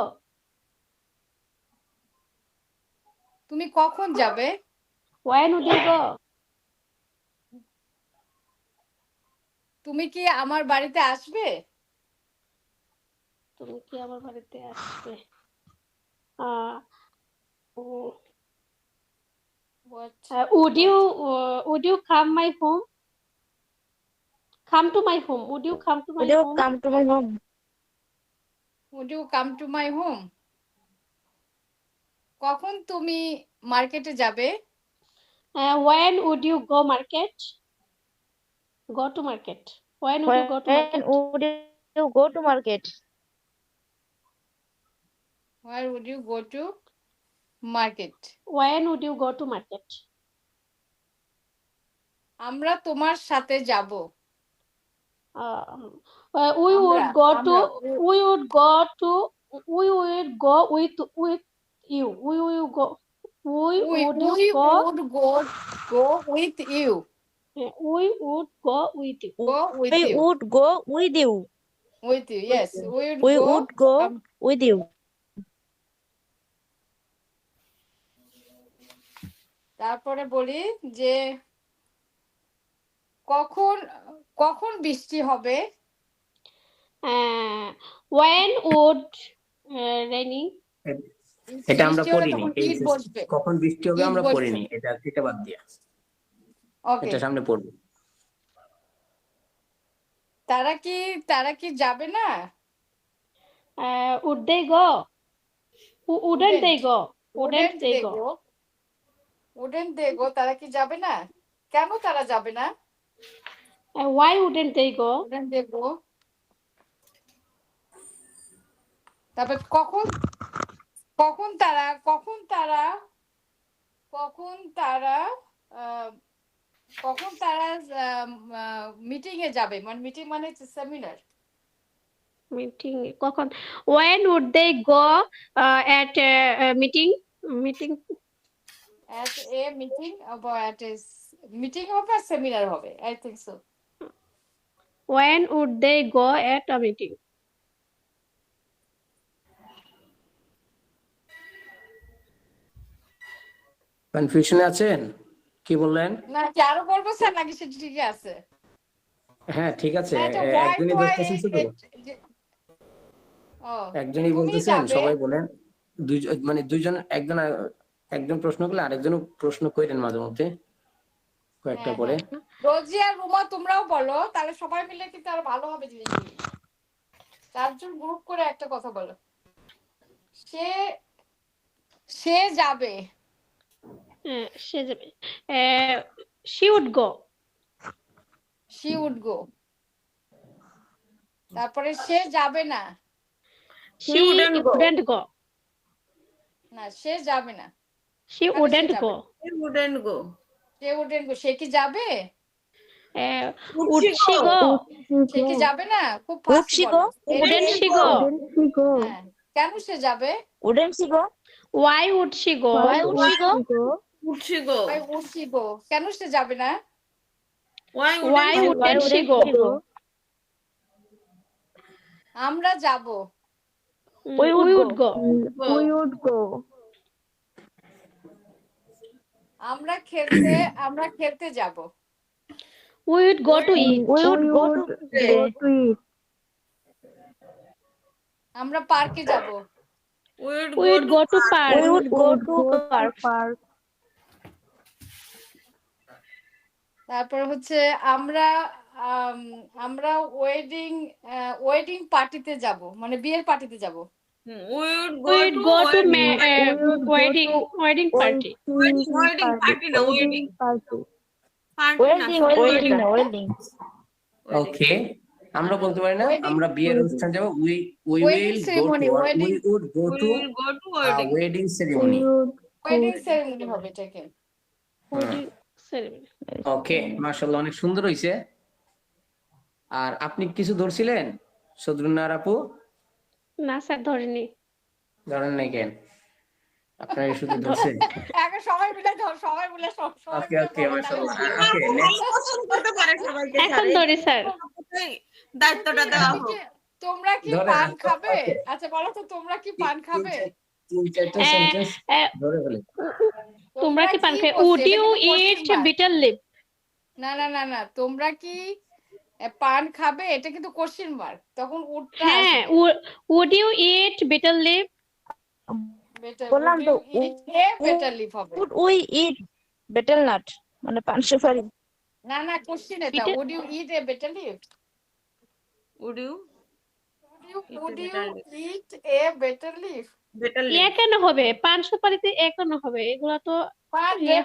তুমি কখন যাবে? When would you go? তুমি কি আমার বাড়িতে আসবে? তুমি কি আমার বাড়িতে আসবে? আহ, ও- What? would you come my home? Come to my home. Would you come to my Would you home? come to my home? Would you come to my home? কখন তুমি মার্কেটে যাবে? When would you go market? Go to market. When would you go to When market? would you go to market? Where would you go to market? When would you go to market? আমরা তোমার সাথে যাব। We would আমরা go to. আমরা We would go to. We would go with you. We will go. We we would we go. would go with you. We would go with you. Go with We you. would go with you. With you. Yes, we We would would go um, with you. তারপরে বলি যে কখন কখন বৃষ্টি হবে? When would rainy? এটা আমরা বৃষ্টি হলে পড়িনি, তখন এই ইট বসবে। কখন বৃষ্টি হবে ইট আমরা বসবে। পড়িনি, এটা বাদ দিয়া, ওকে। এটা সামনে পড়বো। তারা কি যাবে না? Would they go? Wouldn't they go? Wouldn't Wouldn't they they go? go? Wouldn't they go? তারা কি যাবে না? কেন তারা যাবে না? Why wouldn't they go? Wouldn't they go? তারপর কখন কখন তারা কখন তারা কখন তারা আহ, কখন তারা মিটিং এ যাবে? মানে মিটিং মানে seminar. Meeting. When would they go at meeting? Meeting. At a meeting or at a meeting হবে আর সেমিনার হবে, I think so. When would they go at a meeting? কনফিউশনে আছেন? কি বললেন? না কি আরো বলবো স্যার নাকি সেটা ঠিকই আছে? হ্যাঁ ঠিক আছে, না, এটা why একজনই do I বলতেছেন শুধু, ও একজনই তুমি বলতেছেন, যাবে? সবাই বলেন। দুইজন, একজন প্রশ্ন করলে আরেকজনও প্রশ্ন করেন মাঝে মধ্যে কয়েকটা হ্যাঁ, করে। হ্যাঁ। রোজি আর রুমা তোমরাও বলো, তাহলে সবাই মিলে কিন্তু আরো ভালো হবে জিনিসগুলি। 4 জন গ্রুপ করে একটা কথা বলো। সে যাবে। She যাবে। She would go. She would go. তারপরে সে যাবে না। She wouldn't go. না সে যাবে না। She কেন সে wouldn't যাবে? go. He wouldn't go. Say wouldn't go. সে কি যাবে? Would she go? সে কি যাবে না? খুব Would ফাস্ট she বলো। go? Wouldn't she go? হ্যাঁ। কেন সে যাবে? Wouldn't she go? Why would she go? Why would she go? Would she go? Why would she go? কেন সে যাবে না? Why Why wouldn't wouldn't she go? আমরা যাব। We would go. We would go. আমরা খেলতে যাব। We would go to eat. We would go to play. to eat. আমরা পার্কে যাব। We would We would go to We park. would go to park. Park. তারপর হচ্ছে আমরা আমরা ওয়েডিং পার্টিতে যাব, মানে বিয়ের পার্টিতে যাব। We would We would go to wedding wedding party. wedding party না wedding Party. party না Wedding. ওকে, আমরা বলতে পারি না আমরা বিয়ের অনুষ্ঠান যাব, we Wedding will go ceremony, to wedding. We would go we to will go to wedding wedding ceremony. Wedding ceremony হবে এটাকে। Wedding ceremony. ওকে, মাশাআল্লাহ, অনেক সুন্দর হইছে। আর আপনি কিছু ধরছিলেন সদরুন্নার আপু? না স্যার ধরিনি। ধরেন নাই কেন? আপনারা শুধু ধরছেন? এখন সবাই মিলে ধর, সবাই মিলে সবাই ওকে মিলে ওকে, বলো, মাশাআল্লাহ। তাহলে ওকে, ভালো পছন্দ করতে পারে সবাইকে এখন ধরি স্যার। দায়িত্বটা দেওয়া হোক তোমরা কি ধরেন। পান খাবে? ওকে। আচ্ছা বলো তো, তোমরা কি পান খাবে? তিন চারটা আহ, সেন্টেন্স আহ, ধরে ফেলে। তোমরা কি পান খাই? বলছো? Would এটা you কিন্তু eat question mark। bitter leaf? না না না না, তোমরা কি পান খাবে? এটা কিন্তু কোশ্চেন মার্ক, তখন উঠটা হ্যাঁ, would you eat bitter leaf? বললাম তো, বেটার লিভ হবে। Would we eat betel nut? মানে পান সুপারি। না না, কোশ্চেন এটা, Bitter- would you eat a betel leaf? would you Would you betel leaf? eat a betel leaf? better এ কেন হবে? পান সুপারিতে এ কেন হবে? এগুলা তো পান রে,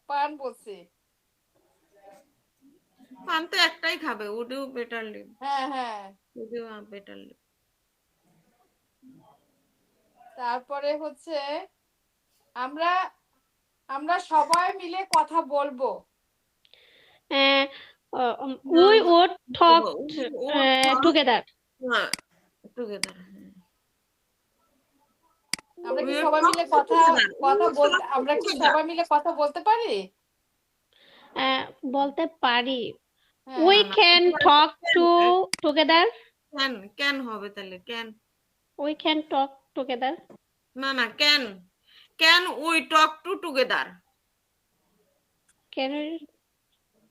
পান বলছি। পান তো একটাই খাবে would you better live হ্যাঁ। would you better live তারপরে হচ্ছে আমরা সবাই মিলে কথা বলবো। we would talk together. হ্যাঁ together আমরা কি We সবাই talk মিলে কথা together. বলতে, আমরা কি together. সবাই মিলে কথা বলতে পারি? বলতে পারি। হ্যাঁ, We না, can না, talk can, together. can হবে তাহলে We can talk together. না can we talk to together Can we?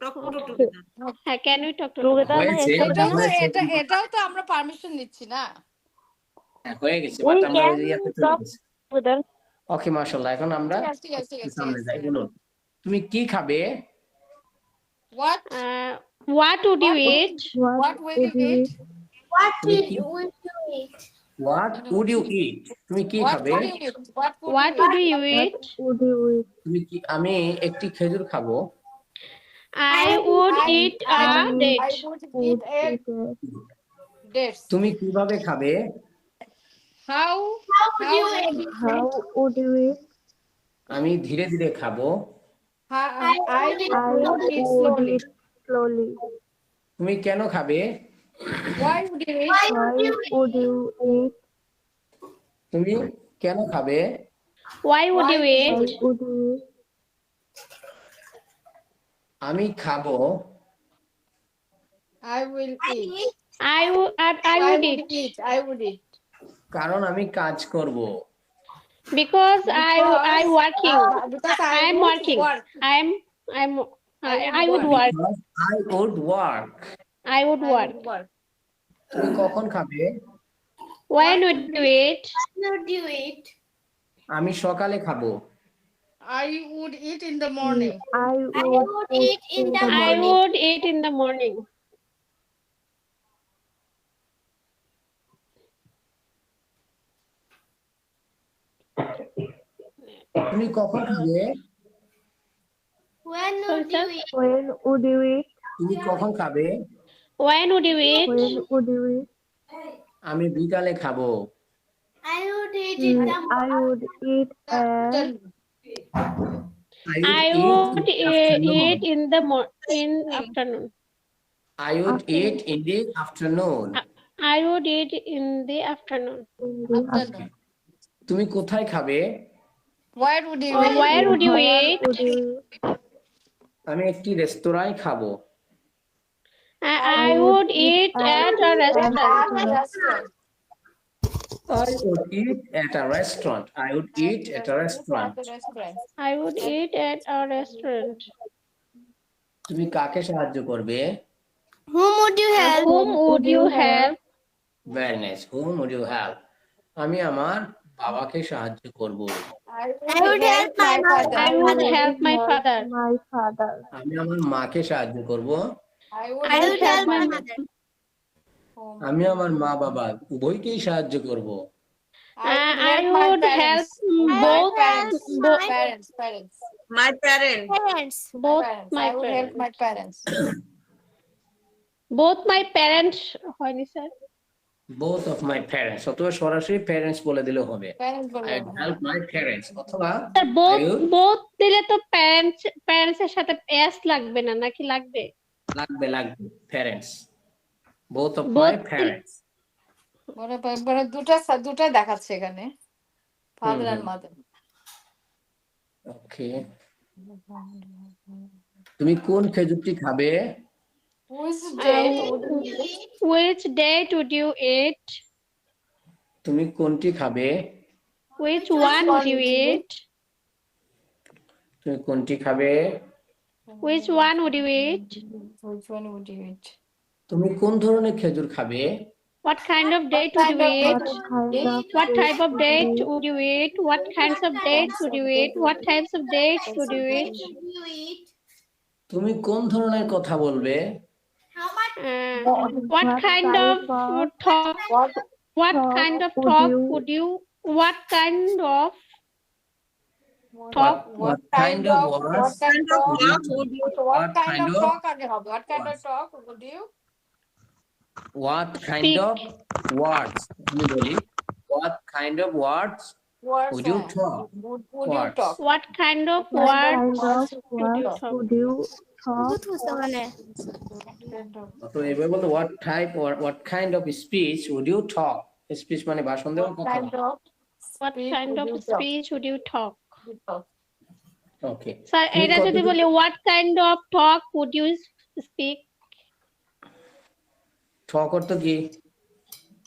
talk to together হ্যাঁ, can we talk together? হয়েছে, এটাও তো আমরা পারমিশন নিচ্ছি না। হ্যাঁ, হয়ে গেছে, We বাট আমরা can ওই যে ইয়াতে চলে talk গেছি। together. ওকে, মাশাআল্লাহ, এখন আমরা ঠিক আছে, একটু সামনে যাই। বলুন, তুমি কি খাবে? What What would you eat? what will you eat? তুমি কি হোয়াট উড ইউ ইট? তুমি কি What খাবে? would you eat? What What would you eat? Would you eat? তুমি কি? আমি একটি খেজুর খাবো। I would eat a I date. would eat a dates. তুমি কিভাবে খাবে? How would you eat? How would you eat? আমি ধীরে ধীরে খাবো। I would eat would slowly. eat slowly. তুমি কেন খাবে? Why would you eat? Why would you eat? তুমি কেন খাবে? Why would you Why eat? would you eat? আমি খাবো। I will eat. I would eat I would eat. কারণ আমি কাজ করব। because I'm working. Because I'm would working. work. I would work. I would work. I would I work. would work. তুমি কখন খাবে? When would you eat? Would you eat? আমি সকালে খাবো। I would eat in the morning. I I would would eat in the I morning. would eat in the morning. তুমি কখন খাবে? When would you eat? When would you eat? তুমি কখন খাবে? When would you eat? When would you eat? আমি বিকালে খাবো। I would eat in the I would eat I would eat in the afternoon. I would eat in the afternoon. I would eat in the afternoon. Afternoon. তুমি কোথায় খাবে? Where would you Or eat? where would you eat? Would you eat? আমি একটি রেস্তোরাঁয় খাবো। I would eat at a restaurant. I would eat at a restaurant. I would eat at a restaurant. I would eat at a restaurant. তুমি কাকে সাহায্য করবে? Whom would you help? Whom would you help? Very nice, whom would you help. আমি আমার বাবাকে সাহায্য করব। I would help my mother. I would help my father. My father. আমি আমার মাকে সাহায্য করব। I I would help my mother. আমি আমার মা বাবা উভয়কেই সাহায্য করব। I would help both parents. both Parents. My parent. Parents. both Parents. my I would help parents. my parents. Both my parents হয়নি sir? Both of my parents, অথবা সরাসরি প্যারেন্টস বলে দিলে হবে। Parents বলবো। আই হেল্প মাই প্যারেন্টস, অথবা sir both I would- both দিলে তো প্যারেন্টস এর সাথে s লাগবে না, নাকি লাগবে? লাগবে parents, both of my Both parents. মানে দুটা দেখাচ্ছে এখানে, ফাদার এন্ড মাদার। ওকে, তুমি কোন খেজুরটি খাবে? Which date would you eat? তুমি কোনটি খাবে? Which one would you eat? তুমি কোনটি খাবে? Which one would you eat? Which one would you eat? তুমি কোন ধরনের খেজুর খাবে? What kind of date would you eat? What type of date date would you eat? What kinds of dates would you eat? What types of dates would you eat? তুমি কোন ধরনের কথা বলবে? What kind of talk? What kind of talk would you? What kind of talk? What kind of words? What kind of talk would you? What What kind of kind of talk আগে হবে? What kind of talk would you? What kind Speak. of words? আমি বলি, what kind of words Words would you talk? Would you Words. talk? What kind of What words kind of would you words talk? would you talk? তো এভাবে বলতে what type or what kind of speech would you talk? Speech মানে ভাষণ দেওয়ার What কথা। kind of What speech kind would of you talk? speech would you talk? Okay, sir তুমি এটা যদি কতটুকু- বলি what kind of talk would you speak? talk অর্থ কি?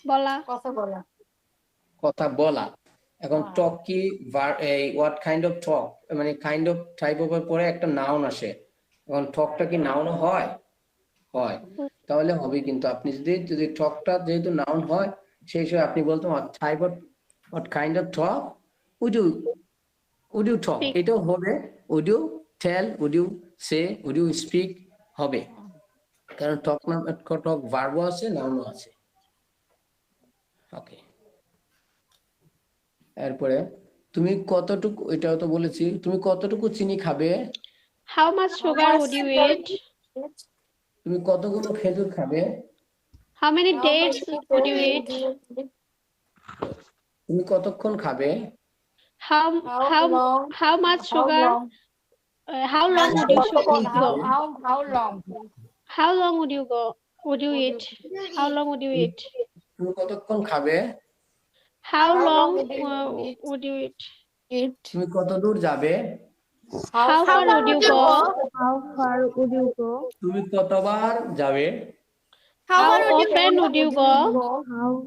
বলা। কথা বলা। কথা বলা। এখন হ্যাঁ। টক কি, এই what kind of talk মানে kind of type of এর পরে একটা নাউন আসে। এখন টকটা কি নাউন হয়? হয়, তাহলে হবে। কিন্তু আপনি যদি টকটা যেহেতু নাউন হয়, সেই হিসেবে আপনি বলতেন what type of what kind of talk would you talk, Speak. এটাও হবে। would you tell, would you say, would you speak হবে, কারণ টক নাম টক ভার্বও আছে, নাউনও আছে। ওকে, এরপরে তুমি কতটুকু, এটাও তো বলেছি, তুমি কতটুকু চিনি খাবে? How much sugar would you eat? তুমি কতগুলো খেজুর খাবে? How many dates would you eat? তুমি কতক্ষণ খাবে? How long? how much How sugar? long? How long would you go? How long? How long would you go? Would you eat? How long would you eat? তুমি কতক্ষণ খাবে? How long would you eat? would you eat? Eat. তুমি কত দূর যাবে? How far would you go? How far would you go? তুমি কতবার যাবে? How often would you go?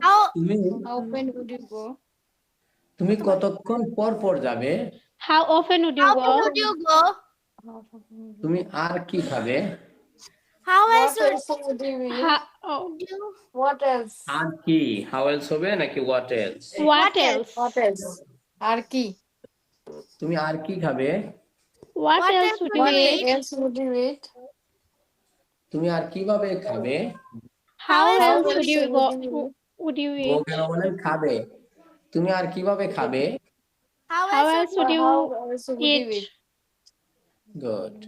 How তুমি How often would you go? তুমি কতক্ষণ পর পর যাবে? How often would you go? তুমি আর কি খাবে? How What else would else would you eat? Oh, you? What else? আর কি, how else হবে নাকি what else? what else? What else? আর কি? তুমি আর কি খাবে? What else would you What eat? else would you eat? তুমি আর কিভাবে খাবে? How else would you go? would you Would you go eat? কেন বলেন? খাবে। তুমি আর কিভাবে খাবে? How else would you How else would you eat? eat? Good.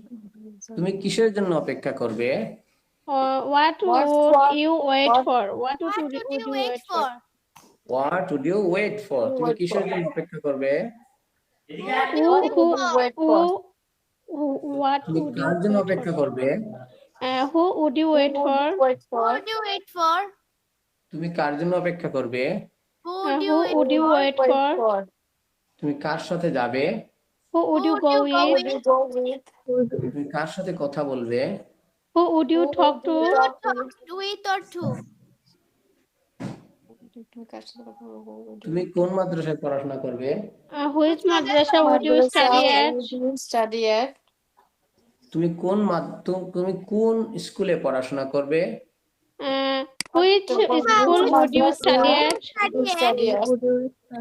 তুমি কিসের জন্য অপেক্ষা করবে? What What would for- you wait what- for? What What would would you you wait for? What would you wait for? তুমি Wait কিসের for. জন্য অপেক্ষা করবে? Who What would you wait for? what তুমি would you কার জন্য wait অপেক্ষা for? করবে? Who would you wait Who for? would you wait Who for? would you wait for? তুমি কার জন্য অপেক্ষা করবে? Who Who would you would you wait for? তুমি কার সাথে যাবে? Who would you would go you go with? Would you go with? তুমি কার সাথে কথা বলবে? Who would you Who talk would you to? talk talk with or to? তুমি কার সাথে কথা বলবো? তুমি কোন মাদ্রাসায় পড়াশোনা করবে? Which madrasa would you study at? Would you study at? তুমি কোন স্কুলে পড়াশোনা করবে? Which school would you study at? Study at.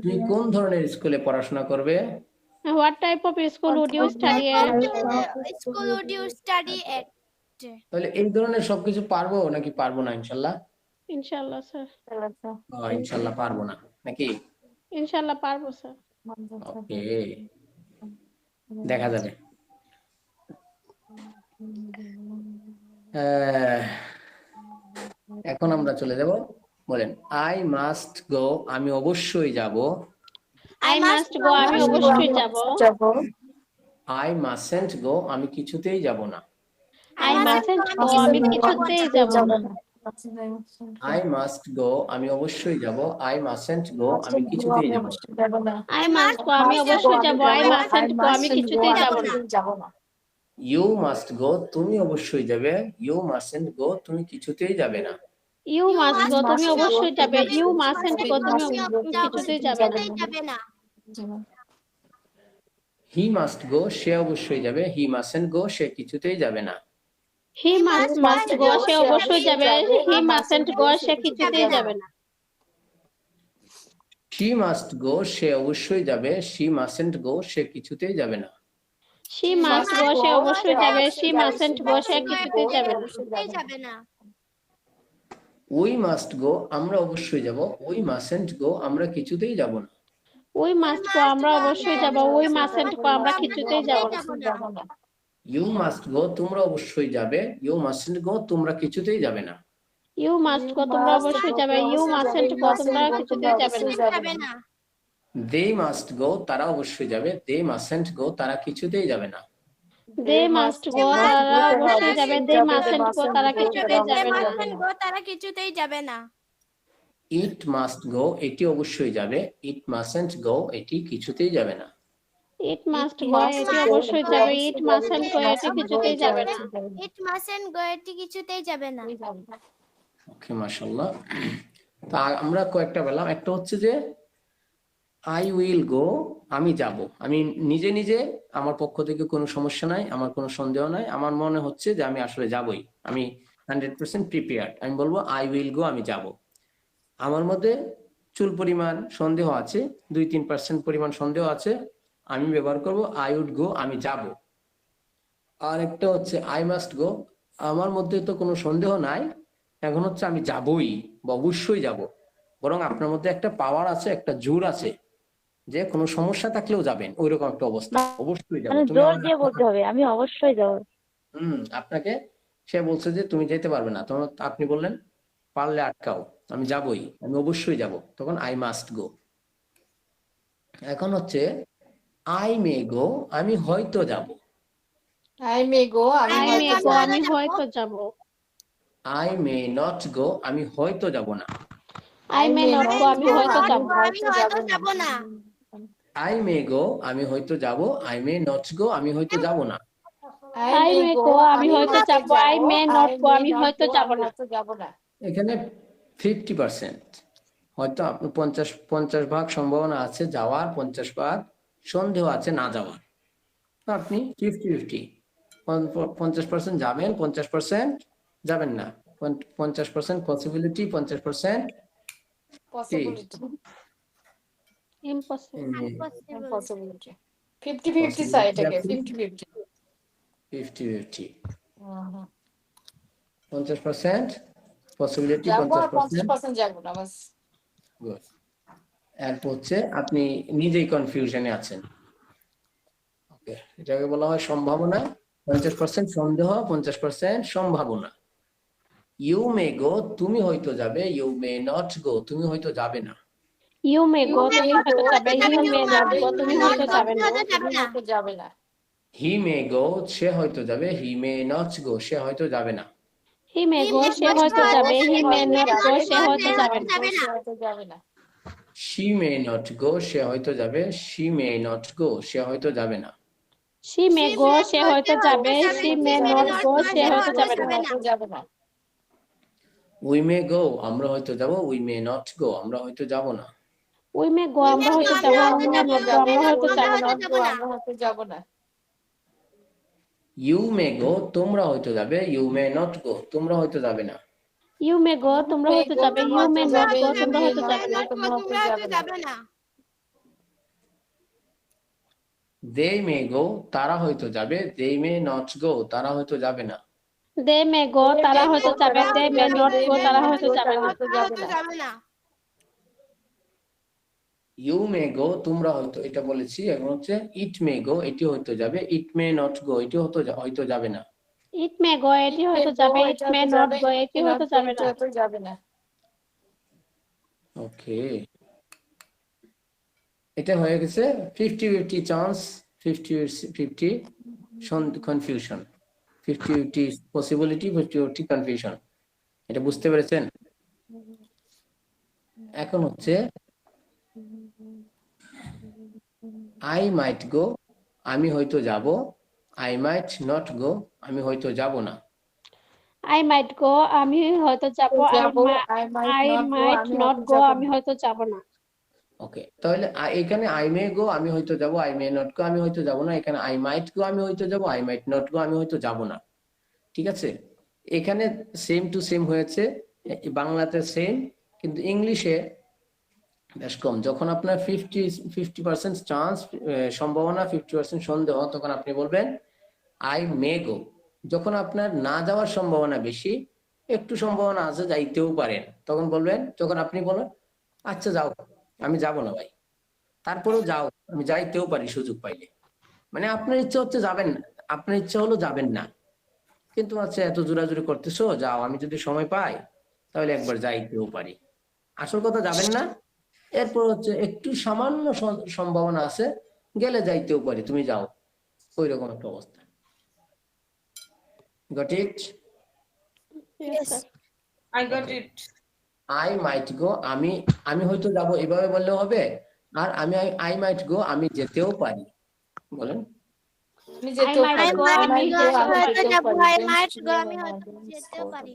তুমি কোন ধরনের স্কুলে পড়াশোনা করবে? What type of school would you study at? School would you study at? তাহলে এই ধরনের সবকিছু পারবো নাকি পারবো না ইনশাল্লাহ? Inshallah, sir. ইনশাল্লাহ পারবো না নাকি? Inshallah, পারবো, sir. ওকে, দেখা যাবে। এখন আমরা চলে যাব, বলেন আই মাস্ট গো, আমি অবশ্যই যাব। I must go, আমি অবশ্যই যাব। আই মাস্টন্ট গো, আমি কিছুতেই যাব না। I mustn't go, আমি কিছুতেই যাব না। আই মাস্ট গো, আমি অবশ্যই যাব। আই মাস্টন্ট গো, আমি কিছুতেই যাব না। I must go, আমি অবশ্যই যাব। I mustn't go, আমি কিছুতেই যাব না। ইউ মাস্ট গো, তুমি অবশ্যই যাবে। ইউ মাস্টন্ট গো, তুমি কিছুতেই যাবে না। You must go, তুমি অবশ্যই যাবে। You mustn't go, তুমি কিছুতেই যাবে না। হি মাস্ট গো, সে অবশ্যই যাবে। হি মাস্টন্ট গো, সে কিছুতেই যাবে না। He must go, সে অবশ্যই যাবে। He mustn't go, সে কিছুতেই যাবে না। শি মাস্ট গো, সে অবশ্যই যাবে। শি মাস্টন্ট গো, সে কিছুতেই যাবে না। She must go, সে অবশ্যই যাবে। She mustn't go, সে কিছুতেই যাবে না। উই মাস্ট গো, আমরা অবশ্যই যাব। উই মাস্টন্ট গো, আমরা কিছুতেই যাব না। We must go, আমরা অবশ্যই যাব। We mustn't go, আমরা কিছুতেই যাব না। ইউ মাস্ট গো, তোমরা অবশ্যই যাবে। ইউ মাস্টন্ট গো, তোমরা কিছুতেই যাবে না। You must go, তোমরা অবশ্যই যাবে। You mustn't go, তোমরা কিছুতেই যাবে না। দে মাস্ট গো, তারা অবশ্যই যাবে। দে মাস্টন্ট গো, তারা কিছুতেই যাবে না। They must go, তারা অবশ্যই যাবে। They mustn't go, তারা কিছুতেই যাবে না। ইট মাস্ট গো, এটি অবশ্যই যাবে। ইট মাস্টন্ট গো, এটি কিছুতেই যাবে না। It must go, এটি অবশ্যই যাবে। It mustn't go, এটি কিছুতেই যাবে না। It mustn't go, এটি কিছুতেই যাবে না। ওকে, মাশাআল্লাহ। তা আমরা কয়েকটা পেলাম। একটা হচ্ছে যে আই উইল গো, আমি যাব। আমি নিজে নিজে, আমার পক্ষ থেকে কোনো সমস্যা নাই, আমার কোনো সন্দেহ নাই, আমার মনে হচ্ছে যে আমি আসলে যাবই, আমি 100% প্রিপেয়ার্ড। আমি বলবো আই উইল গো, আমি যাব। আমার মধ্যে চুল পরিমাণ সন্দেহ আছে, 2-3% পরিমাণ সন্দেহ আছে, আমি ব্যবহার করব আই উড গো, আমি যাব। আর একটা হচ্ছে আই মাস্ট গো, আমার মধ্যে তো কোনো সন্দেহ নাই, এখন হচ্ছে আমি যাবই বা অবশ্যই যাব। বরং আপনার মধ্যে একটা পাওয়ার আছে, একটা জোর আছে, যে কোনো সমস্যা থাকলেও যাবেন, ওইরকম একটা অবস্থা। অবশ্যই যাবো। মানে জোর দিয়ে বলতে হবে আমি অবশ্যই যাব। আপনাকে সে বলছে যে তুমি যেতে পারবে না, তখন আপনি বললেন পারলে আটকাও, আমি যাবই, আমি অবশ্যই যাব, তখন আই মাস্ট গো। এখন হচ্ছে আই মে গো, আমি হয়তো যাব। I may go, I may go, আমি হয়তো যাব। আই মে নট গো, আমি হয়তো যাব না। I may not go, আমি হয়তো যাব। আমি হয়তো যাব না। আই মে গো, আমি হয়তো যাব। আই মে নট গো, আমি হয়তো যাব না। I may go, আমি হয়তো যাব। I may not go, আমি হয়তো যাব না। এখানে 50%, হয়তো আপনি 50% সম্ভাবনা আছে যাওয়ার, 50% সন্দেহ আছে না যাওয়ার। আপনি 50-50, 50% যাবেন, 50% যাবেন না। 50% পসিবিলিটি, 50% Impossible. 50-50 side এটাকে 50-50 50-50, 50% পসিবিলিটি, যাবো আর 50% 50% যাবো না বাস। Good. এরপর হচ্ছে আপনি নিজেই কনফিউশনে আছেন। ওকে, এটাকে বলা হয় সম্ভাবনা। 50% সন্দেহ, 50% সম্ভাবনা। ইউ মে গো, তুমি হয়তো যাবে। ইউ মে নট গো, তুমি হয়তো যাবে না। You may go, তুমি হয়তো যাবে। You may not go, তুমি হয়তো যাবে না। যাবে না। হি মে গো, সে হয়তো যাবে। হি মে নট গো, সে হয়তো যাবে না। He may go, সে হয়তো যাবে। He may not go, সে হয়তো যাবে না। শি মে নট গো, সে হয়তো যাবে। শি মে নট গো, সে হয়তো যাবে না। She may go, সে হয়তো যাবে। She may not go, সে হয়তো যাবে না। উই মে গো, আমরা হয়তো যাব। উই মে নট গো, আমরা হয়তো যাব না। We may go, আমরা হয়তো যাব। We may not go, আমরা হয়তো যাব না। আমরা হয়তো যাব না। ইউ মে গো তোমরা হয়তো যাবে, ইউ মে নট গো তোমরা হয়তো যাবে না। ইউ মে গো তোমরা হয়তো যাবে, ইউ মে নট গো তোমরা হয়তো যাবে না। তোমরা হয়তো যাবে না। দে মে গো তারা হয়তো যাবে, দে মে নট গো তারা হয়তো যাবে না। দে মে গো তারা হয়তো যাবে, দে মে নট গো তারা হয়তো যাবে না। তারা হয়তো যাবে না। ইউ মে গো তোমরা হয়তো, এটা বলেছি। এখন হচ্ছে ইট মে গো এটি হয়তো যাবে, ইট মে নট গো এটি হয়তো যাবে না। ইট মে গো এটি হয়তো যাবে, ইট মে নট গো এটি হয়তো যাবে না। যাবে না। ওকে, এটা হয়ে গেছে 50-50 চান্স, 50-50 কনফিউশন, 50-50 পসিবিলিটি, 50-50 কনফিউশন। এটা বুঝতে পেরেছেন? এখন হচ্ছে আই মাইট গো আমি হয়তো যাব, আই মাইট নট গো আমি হয়তো যাব না। আই মাইট গো আমি হয়তো যাব, I আই might মাইট আমি নট হয়তো গো যাব আমি না। হয়তো যাব না। ওকে, তাহলে এখানে আই মে গো আমি হয়তো যাব, আই মে নট গো আমি হয়তো যাব না। এখানে আই মাইট গো আমি হয়তো যাব, আই মাইট নট গো আমি হয়তো যাব না। ঠিক আছে, এখানে সেম টু সেম হয়েছে, বাংলাতে সেম, কিন্তু ইংলিশে বেশ কম। যখন আপনার 50% চান্স, সম্ভাবনা, 50% সন্দেহ, তখন আপনি বলবেন আই মে গো। যখন আপনার না যাওয়ার সম্ভাবনা বেশি, একটু সম্ভাবনা আছে যাইতেও পারেন, তখন বলবেন, যখন আপনি বলেন আচ্ছা যাও আমি যাব না ভাই, তারপরেও যাও আমি যাইতেও পারি সুযোগ পাইলে, মানে আপনার ইচ্ছা হচ্ছে যাবেন না, আপনার ইচ্ছা হলো যাবেন না, কিন্তু আচ্ছা এত জোরাজুরি করতেছো, যাও আমি যদি সময় পাই তাহলে একবার যাইতেও পারি। আসল কথা যাবেন না, এরপর হচ্ছে একটু সামান্য সম্ভাবনা আছে, গেলে যাইতেও পারি, তুমি যাও, ওই রকম একটা অবস্থা। Got it? Yes, sir. I got it. I might go আমি হয়তো যাব, এভাবে বললে হবে। আর আই মাইট গো আমি যেতেও পারি, বলেন। আমি I যেতেও might পারি, go, I আমি might go, যেতেও আমি পারি। যেতেও যাবো, পারি। I Then might she go may আমি not হয়তো go, যেতেও score পারি।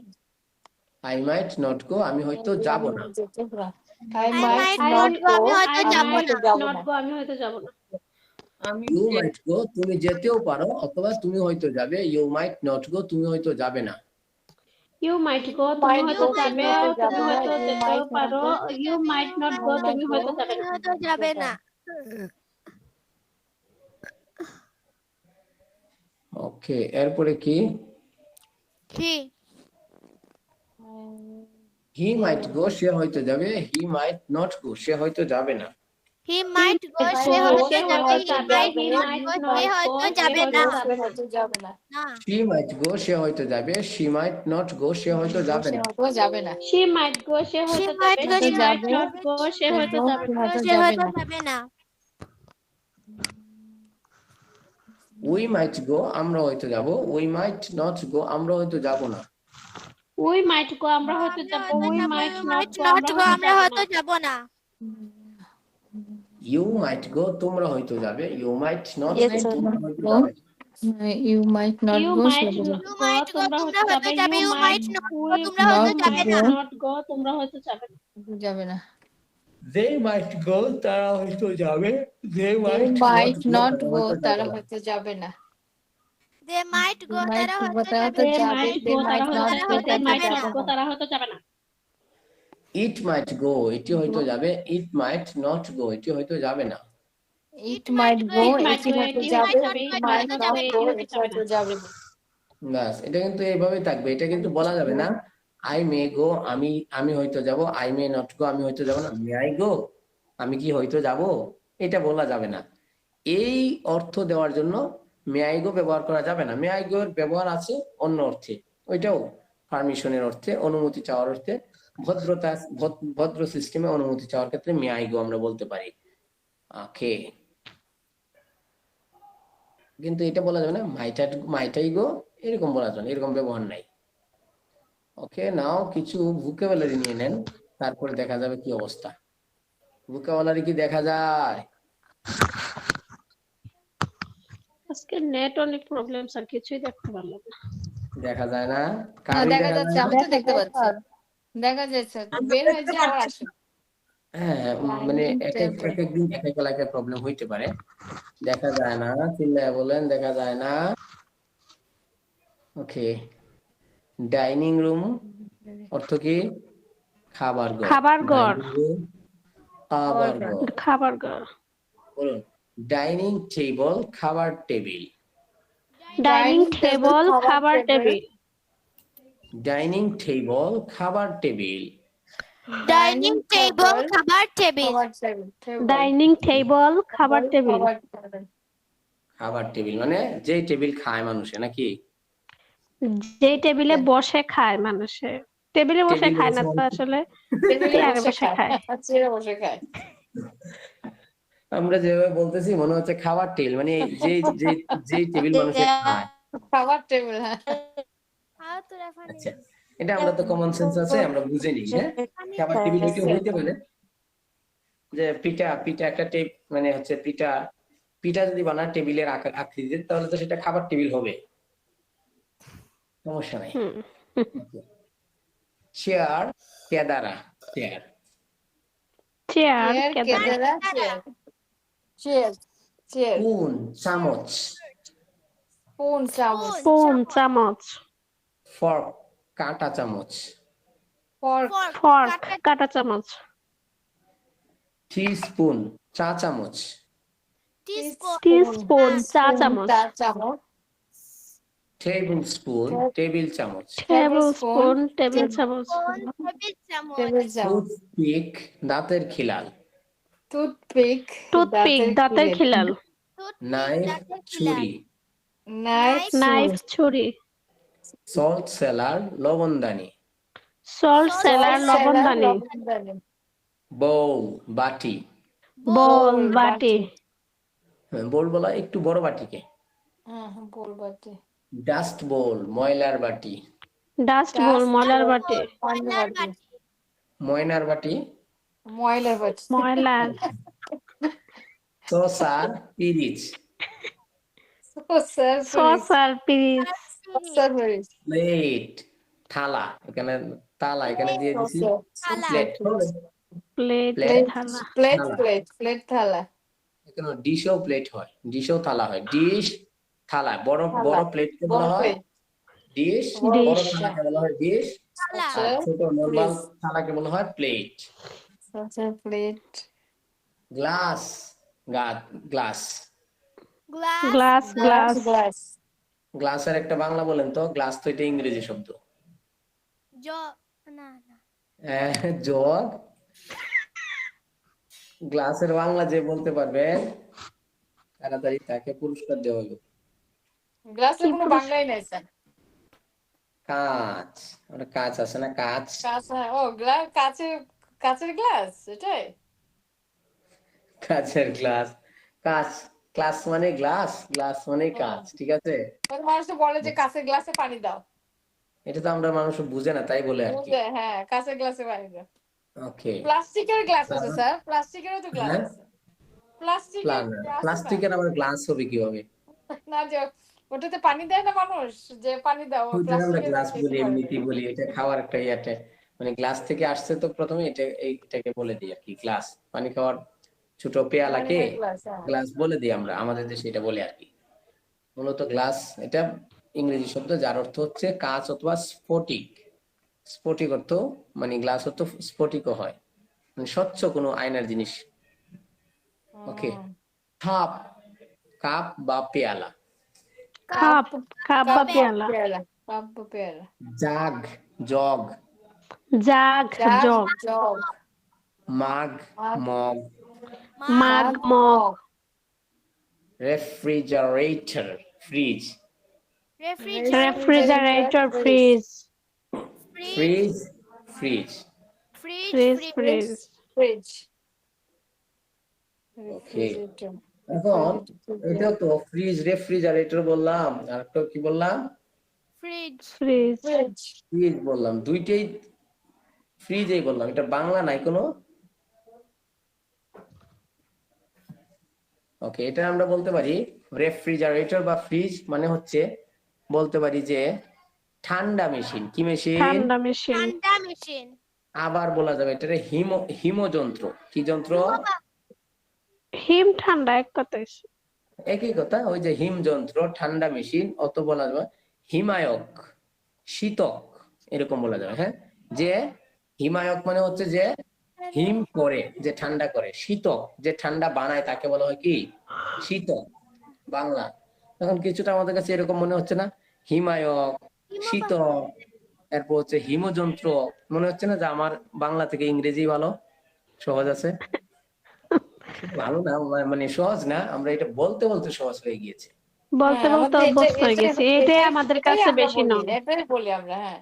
আই মাইট নট গো আমি হয়তো maybe যাব আমি না। যেতে পারি। I I might might I not not go go, আমি হয়তো I আমি যাবো might হয়তো না। যাব not না। go আমি হয়তো যাব না। আমি ইউ যে- মাইট গো তুমি যেতেও পারো, অথবা তুমি হয়তো যাবে, ইউ মাইট নট গো তুমি হয়তো যাবে না। You might go তুমি might হয়তো go, যাবে, তুমি হয়তো তুমি যাবে না। হয়তো You যেতেও might not পারো। go, You might not I go might তুমি go, হয়তো যাবে না। হয়তো যাবে না। ওকে, এরপরে কি? কি? হি মাইট গো সে হয়তো যাবে, হি মাইট নট গো সে হয়তো যাবে না। হি He mite go might say go হয়তো সে যাবে, হয়তো হি যাবে, মাইট he not might go say not go হয়তো সে যাবে হয়তো না। যাবে না। হয়তো যাবে না। না। শি মাইট গো সে হয়তো যাবে, শি মাইট নট গো সে হয়তো যাবে সে না। হয়তো যাবে না। She might go সে সে হয়তো মাইট যাবে, গো she সে might হয়তো not যাবে, go সে হয়তো go, যাবে সে না। হয়তো সে যাবে হয়তো না। যাবে না। উই মাইট গো আমরা হয়তো যাব, উই মাইট নট গো আমরা হয়তো যাব না। We might go আমরা হয়তো আমরা যাব, হয়তো we যাবো, might you not might go not আমরা গো হয়তো আমরা যাব হয়তো না। যাব না। ইউ মাইট গো তোমরা হয়তো যাবে, you might not Yes, go sir. তোমরা হয়তো Go, যাবে না। you might not You go, might সে ইউ go মাইট গো তোমরা তোমরা হয়তো হয়তো যাবে, যাবে, you you might might not go we তোমরা হয়তো not যাবে না। go, not go তোমরা হয়তো যাবে না। যাবে না। They might go তারা হয়তো যাবে, they They might not might go not তারা go, হয়তো তারা যাবে না। হয়তো যাবে না। দে মাইট গো They might তারা go, হয়তো তারা যাবে, হয়তো They যাবে। might They go তারা might হয়তো not তারা যাবে, go, হয়তো they তারা might যাবে not না। যাবে go না। তারা হয়তো যাবে না। It might go এটি হয়তো যাবে, it might not go এটি হয়তো যাবে না। It might go, It might এটি go হয়তো এটি যাবে। হয়তো মাইট নট যাবে, গো It it এটি might might হয়তো not not go যাবে go, না। এটি হয়তো এটি যাবে না। হয়তো যাবে না। ব্যাস, এটা কিন্তু এইভাবেই থাকবে, এটা কিন্তু বলা যাবে না আই মে গো আমি হয়তো যাব, আই মে নট গো আমি হয়তো যাব না, মে আই গো আমি কি হয়তো যাব, এটা বলা যাবে না। এই অর্থ দেওয়ার জন্য মে আই গো ব্যবহার করা যাবে না। মে আই গো এর ব্যবহার আছে অন্য অর্থে, ওইটাও পারমিশনের অর্থে, অনুমতি চাওয়ার অর্থে, ভদ্রতা ভদ্র সিস্টেমে অনুমতি চাওয়ার ক্ষেত্রে মে আই গো আমরা বলতে পারি। ওকে, কিন্তু এটা বলা যাবে না মাইটাই গো, এরকম বলা যাবে না, এরকম ব্যবহার নাই। ওকে, নাও কিছু ভোকাবুলারি নিয়ে নেন, তারপরে দেখা যাবে কি অবস্থা। ভোকাবুলারি কি দেখা যায়? আজকে নেট অনেক প্রবলেম স্যার, কিছুই দেখতে পারলাম না। দেখা যায় না, না, কারই দেখা দেখা যায় যাচ্ছে, না। আমি তো দেখতে পাচ্ছি। দেখা যাচ্ছে, আমরা বের হয়ে দেখতে যায় আবার পাচ্ছি। আসে। হ্যাঁ, মানে এক একদিন এক এক এলাকায় প্রবলেম হইতে পারে। দেখা যায় না, চিল্লায় বলেন দেখা যায় না। ওকে, ডাইনিং রুম অর্থ কি? খাবার ঘর। খাবার ঘর। ডাইনিং রুম খাবার ঘর। খাবার ঘর। বলুন, ডাইনিং টেবল খাবার টেবিল। ডাইনিং টেবল খাবার টেবিল। ডাইনিং টেবল খাবার টেবিল। ডাইনিং টেবল খাবার টেবিল। ডাইনিং টেবল খাবার টেবিল। খাবার টেবিল মানে যে টেবিল খায় মানুষে, নাকি? যে টেবিলে বসে খায় মানুষে। টেবিলে বসে টেবিলে খায় না বসে তো আসলে, টেবিলে চেয়ারে বসে বসে খায়। খায়, চেয়ারে বসে খায়। আমরা যেভাবে বলতেছি মনে হচ্ছে খাবার টেবিল মানে যে যে যে টেবিল মানুষে খায়। খাবার টেবিল, হ্যাঁ। আচ্ছা, এটা আমরা তো কমন সেন্স আছে, আমরা বুঝে নিই। হ্যাঁ, খাবার টেবিল ওইটা হইতে পারে যে পিঠা পিঠা একটা টেপ মানে হচ্ছে পিঠা পিঠা যদি বানায় টেবিলের আকৃতিতে, তাহলে তো সেটা খাবার টেবিল হবে, সমস্যা নাই। হুম। চেয়ার কেদারা, চেয়ার। চেয়ার চেয়ার কেদারা। কেদারা, চেয়ার চেয়ার। স্পুন চামচ। স্পুন চামচ। স্পুন চামচ। ফর্ক কাঁটা চামচ। ফর্ক ফর্ক কাঁটা চামচ। টি স্পুন চা চামচ। টিস্পুন চা চামচ। চা চামচ। টেবিল স্পুন টেবিল চামচ। টেবিল স্পুন টেবিল চামচ। টেবিল চামচ। টুথপিক দাঁতের খিলাল। টুথপিক টুথপিক দাঁতের খিলাল। নাইফ ছুরি। নাইফ ছুরি। সল্ট সেলার লবণদানি। সল্ট সেলার লবণদানি। বোল বাটি। বোল বাটি। বোল বলা একটু বড় বাটিকে। বোল বাটি। ডাস্ট বোল ময়লার বাটি। ডাস্ট বোল ময়লার বাটি। ময়নার বাটি। ময়লার বাটি। ময়লার। সসার পিরিচ। সসার পিরিচ। প্লেট থালা, এখানে তালা এখানে দিয়ে দিছি। প্লেট প্লেট প্লেট থালা। প্লেট প্লেট প্লেট থালা। এখানে ডিশও প্লেট হয়, ডিশও থালা হয়। ডিশ থালা, বড় বড় প্লেটকে বলা হয় ডিশ, বড় থালাকে বলা হয় ডিশ, আর ছোট নরমাল থালাকে বলা হয় plate. Plate. Glass glass. Glass glass. Glass. গ্লাসের একটা বাংলা বলেন তো, গ্লাস তো এটা ইংরেজি শব্দ। জগ। গ্লাসের বাংলা যে বলতে পারবেন তাড়াতাড়ি তাকে পুরস্কার দেওয়া হবে। গ্লাসের কোনো বাংলাই নাই স্যার। কাঁচ, ওটা কাঁচ আছে না, কাঁচ। কাঁচ, ও গ্লাস, কাচের গ্লাস, এটাই। কাঁচের গ্লাস, কাঁচ, গ্লাস মানে গ্লাস, গ্লাস মানে কাঁচ, ঠিক আছে। মানুষ তো বলে যে কাঁচের গ্লাসে পানি দাও। এটা তো আমরা মানুষ বুঝে না, তাই বলে আর কি। হ্যাঁ, কাঁচের গ্লাসে পানি দাও। ওকে, প্লাস্টিকের গ্লাস আছে স্যার, প্লাস্টিকেরও তো গ্লাস আছে। প্লাস্টিকের আবার গ্লাস হবে কিভাবে? না, যে ওটাতে পানি দেয় না মানুষ, যে পানি দাও, ওইটা আমরা প্লাস্টিকের গ্লাস বলি, এমনিতেই বলি, এটা খাওয়ার একটা ইয়াতে মানে গ্লাস থেকে আসছে তো প্রথমে এইটাকে বলে দিই আর কি, গ্লাস। পানি খাওয়ার ছোট পেয়ালাকে গ্লাস বলে দিই আমরা, আমাদের দেশে এটা বলে আর কি। মূলত গ্লাস এটা ইংরেজি শব্দ, যার অর্থ হচ্ছে কাঁচ অথবা স্ফটিক। স্ফটিক অর্থ মানে গ্লাস অর্থ স্ফটিকও হয়, মানে স্বচ্ছ কোনো আয়নার জিনিস। ওকে, কাপ, কাপ বা পেয়ালা। কাপ, কাপ বা পেয়ালা। কাপ বা পেয়ালা। Jug, jug. Jug, jug. Jug. Mug, mug. Mug, mug. Refrigerator, fridge. Refrigerator, fridge. Fridge, fridge. Fridge, fridge. Fridge. Okay, এখন এটা তো ফ্রিজ রেফ্রিজারেটর বললাম, আর একটা কি বললাম? ফ্রিজ। ফ্রিজ। ফ্রিজ বললাম, দুইটাই ফ্রিজেই বললাম, এটা বাংলা নাই কোনো। ওকে, এটা আমরা বলতে পারি রেফ্রিজারেটর বা ফ্রিজ মানে হচ্ছে বলতে পারি যে ঠান্ডা মেশিন। কি মেশিন? ঠান্ডা মেশিন। ঠান্ডা মেশিন। আবার বলা যাবে এটা হিম যন্ত্র। কি যন্ত্র? হিম ঠান্ডা, এক কথায়। একই কথা, ওই যে হিম যন্ত্র, ঠান্ডা মেশিন, অত বলা যাবে হিমায়ক, শীতক, এরকম বলা যাবে। হ্যাঁ, যে হিমায়ক মানে হচ্ছে যে হিম করে, যে ঠান্ডা করে। শীতক, যে ঠান্ডা বানায়, তাকে বলা হয় কি? শীতক, বাংলা। এখন কিছুটা আমাদের কাছে এরকম মনে হচ্ছে না? হিমায়ক, শীতক, এরপর হচ্ছে হিমযন্ত্র। মনে হচ্ছে না যে আমার বাংলা থেকে ইংরেজি ভালো, সহজ আছে? ভালো না, মানে সহজ না, আমরা এটা বলতে বলতে সহজ হয়ে গিয়েছে। বলতে হ্যাঁ, বলতে আমাদের অভ্যস্ত হয়ে গেছি, এটাই আমাদের এটাই কাছে আমরা বেশি বলি, নয়। এটাই বলি আমরা। হ্যাঁ,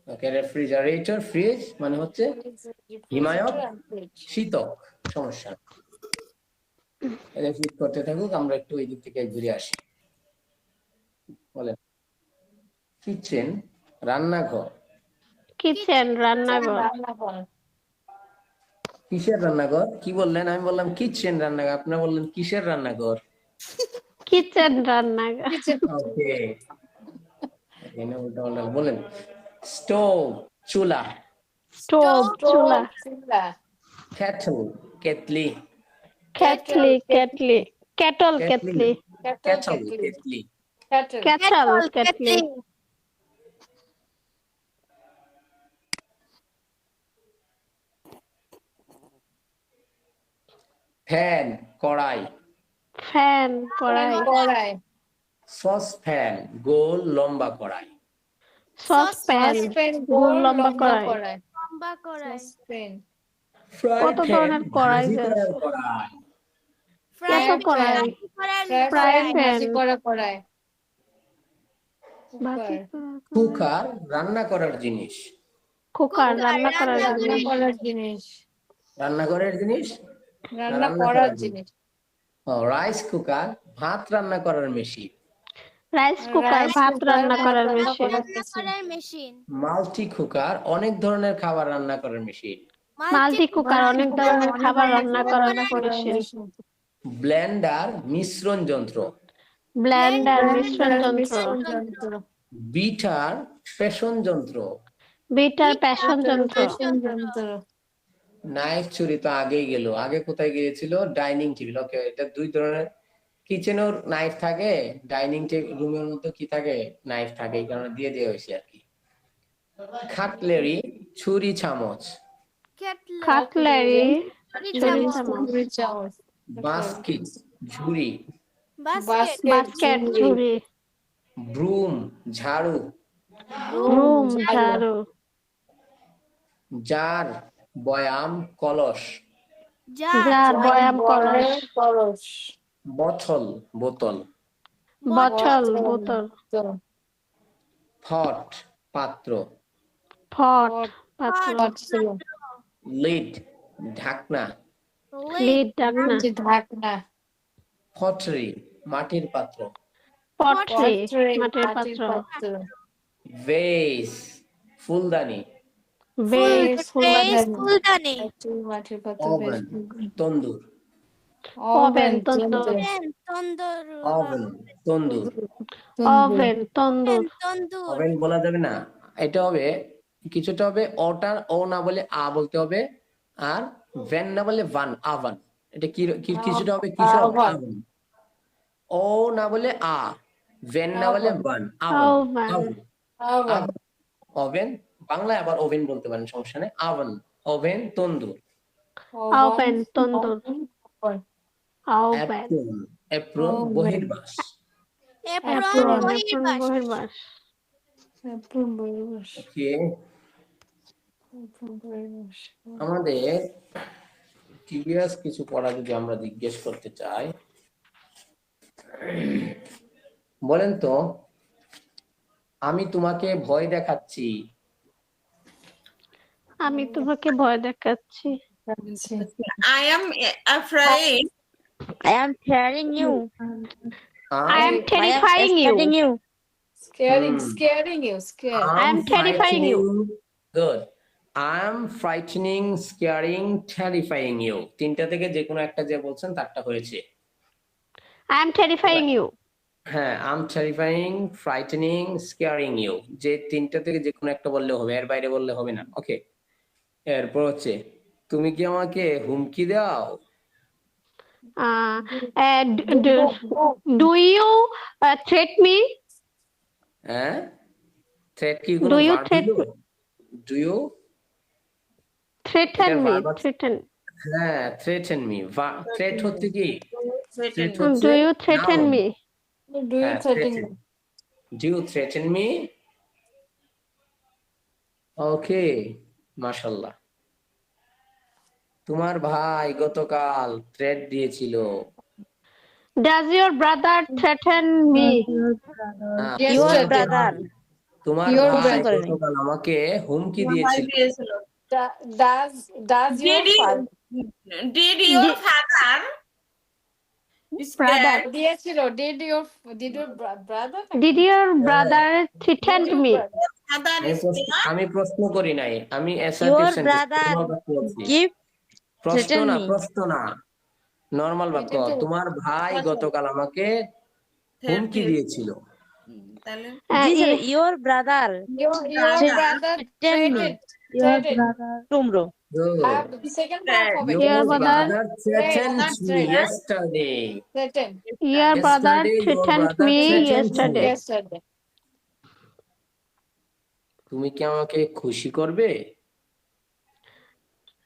ওকে, রেফ্রিজারেটর, ফ্রিজ মানে হচ্ছে হিমায়ক, রেফ্রিজারেটর এন্ড ফ্রিজ। শীতক, সমস্যা না। রিপিট করতে থাকুক, আমরা একটু এই দিক থেকে ঘুরে আসি। বলেন। কিচেন, রান্নাঘর। কিচেন, রান্নাঘর। রান্নাঘর। কিসের রান্নাঘর? কি বললেন? আমি বললাম কিচেন রান্নাঘর, আপনারা বললেন কিসের রান্নাঘর? কিচেন, রান্নাঘর। কিচেন। ওকে, এখানে উল্টা পাল্টা বলেন। স্টোভ, চুলা। স্টোভ, চুলা। চুলা। Kettle, kettle. Kettle, kettle. Kettle, kettle, kettle. Kettle, kettle. Kettle, kettle. Fan, কড়াই। ফ্যান, কড়াই। কড়াই। সসপ্যান, গোল লম্বা কড়াই। সসপ্যান, সসপ্যান, গোল গোল লম্বা কড়াই। কড়াই। লম্বা কড়াই। সসপ্যান। ফ্রাই কত প্যান, ধরনের কড়াই ভাজি আছে? করার কড়াই। ফ্রাই কত কড়াই? করার ফ্রাই ফ্রাই প্যান, প্যান। ভাজি করা কড়াই। ভাজি কুকার। করার কড়াই। কুকার, রান্না করার জিনিস। কুকার, রান্না করার রান্না জিনিস। করার জিনিস। রান্নাঘরের জিনিস, রান্না করার জিনিস। রাইস কুকার, ভাত রান্না করার মেশিন। রাইস কুকার, রাইস ভাত কুকার, রান্না ভাত করার রান্না মেশিন। করার রান্না করার মেশিন। মাল্টি কুকার, অনেক ধরনের খাবার রান্না করার মেশিন। মাল্টি কুকার, অনেক ধরনের খাবার রান্না করার মেশিন। ব্লেন্ডার, মিশ্রণ যন্ত্র। ব্লেন্ডার, মিশ্রণ যন্ত্র। যন্ত্র। বিটার, পেষণ যন্ত্র। বিটার, পেষণ যন্ত্র। যন্ত্র। নাইফ, ছুরি তো আগেই গেল। আগে কোথায় গিয়েছিল? Dining table. ওকে, এটা দুই ধরনের। কিচেনেও নাইফ থাকে, ডাইনিং রুমের মধ্যে কি থাকে? নাইফ থাকে, এই কারণে দিয়ে দেওয়া হয়েছে আর কি। কাটলেরি, ছুরি চামচ। কাটলারি, ছুরি ছুরি চামচ। চামচ। বাস্কেট, ঝুড়ি। বাস্কেট। বাস্কেট, ঝুড়ি। ব্রুম, ঝাড়ু। রুম, ঝাড়ু। জার, বয়াম, কলস। জার, বয়াম, কলস। কলস। বোতল, বোতল। বোতল, বোতল। ফট, পাত্র। ফট, পাত্র। লিড, ঢাকনা। লিড, ঢাকনা। ঢাকনা। পটরি, মাটির পাত্র। পট্রি, মাটির পাত্র। ভেস, ফুলদানি। বেস, ফুলদানি। মাটির পাত্র। ওভেন, তন্দুর। ওভেন, তন্দুর। তন্দুর। ওভেন, তন্দুর। ওভেন, তন্দুর। তন্দুর। ওভেন বলা যাবে না, এটা হবে কিছুটা হবে ওটা, ও না বলে আ বলতে হবে, আর ভ্যান না বলে ভান, আভান। এটা কিছুটা হবে কিসব, আভান। ও না বলে আ, ভ্যান না বলে ভান, আভান। ওভেন। ওভেন, বাংলায় আবার ওভেন বলতে পারেন, সমস্যা নেই। আভান, ওভেন, তন্দুর। ওভেন, তন্দুর। ওভেন। অ্যাপ্রন, অ্যাপ্রন, বহির্বাস। অ্যাপ্রন, বহির্বাস। ওকে, আমাদের প্রিভিয়াস কিছু পড়া যদি আমরা জিজ্ঞেস করতে চাই, বলেন তো, আমি তোমাকে ভয় দেখাচ্ছি। আমি তোমাকে ভয় দেখাচ্ছি। I am afraid. I am fearing you. I am terrifying you. Scaring you. I am terrifying you. Good. I am frightening, scaring, terrifying you. তিনটা থেকে যে কোনো একটা যে বলছেন তারটা হয়েছে। I am terrifying you. হ্যাঁ, I am terrifying, frightening, scaring you. যে তিনটা থেকে যে কোনো একটা বললে হবে, এর বাইরে বললে হবে না। ওকে, এরপর হচ্ছে, তুমি কি আমাকে হুমকি দাও? Do you threat me? হ্যাঁ, থ্রেট কি কোনো Do you ভার্ব threat হলো? ডু ইউ, threaten এটার me? ভার্ব আছে। Threaten. হ্যাঁ, থ্রেটেন মি। থ্রেট হচ্ছে কি? Threat Threaten. হচ্ছে Do you threaten noun. me? Do you হ্যাঁ, threaten threaten. me? Do you threaten me? Okay, মাশাআল্লাহ। তোমার ভাই গতকাল থ্রেট দিয়েছিল। Does your brother threaten me? না, Yes, Your তোমার threaten. brother. তোমার Your ভাই Question করে নাই। গতকাল আমাকে হুমকি আমার ভাই দিয়েছিল। দিয়েছিল। Does your Did father did your Di- father Brother. scared? দিয়েছিল? Did your brother নাকি? Did your brother Did threaten your me? brother? Father scared? আমি প্রশ্ন করি নাই, আমি assertive Your sentence brother normal বাক্য বলছি। give প্রশ্ন threaten না, me. প্রশ্ন না, নরমাল বাক্য। এটা তো তোমার ভাই গতকাল আমাকে Threat হুমকি দিয়েছিল। দিয়েছিল। তাহলে These are I- your brother your brother threaten me threatened. tomorrow. Second part হবে Your কি? Your brother- brother threatened Brother me threatened. yesterday. Threaten. your brother Yesterday, your threatened brother me threatened yesterday. me. Yesterday. তুমি কি আমাকে খুশি করবে?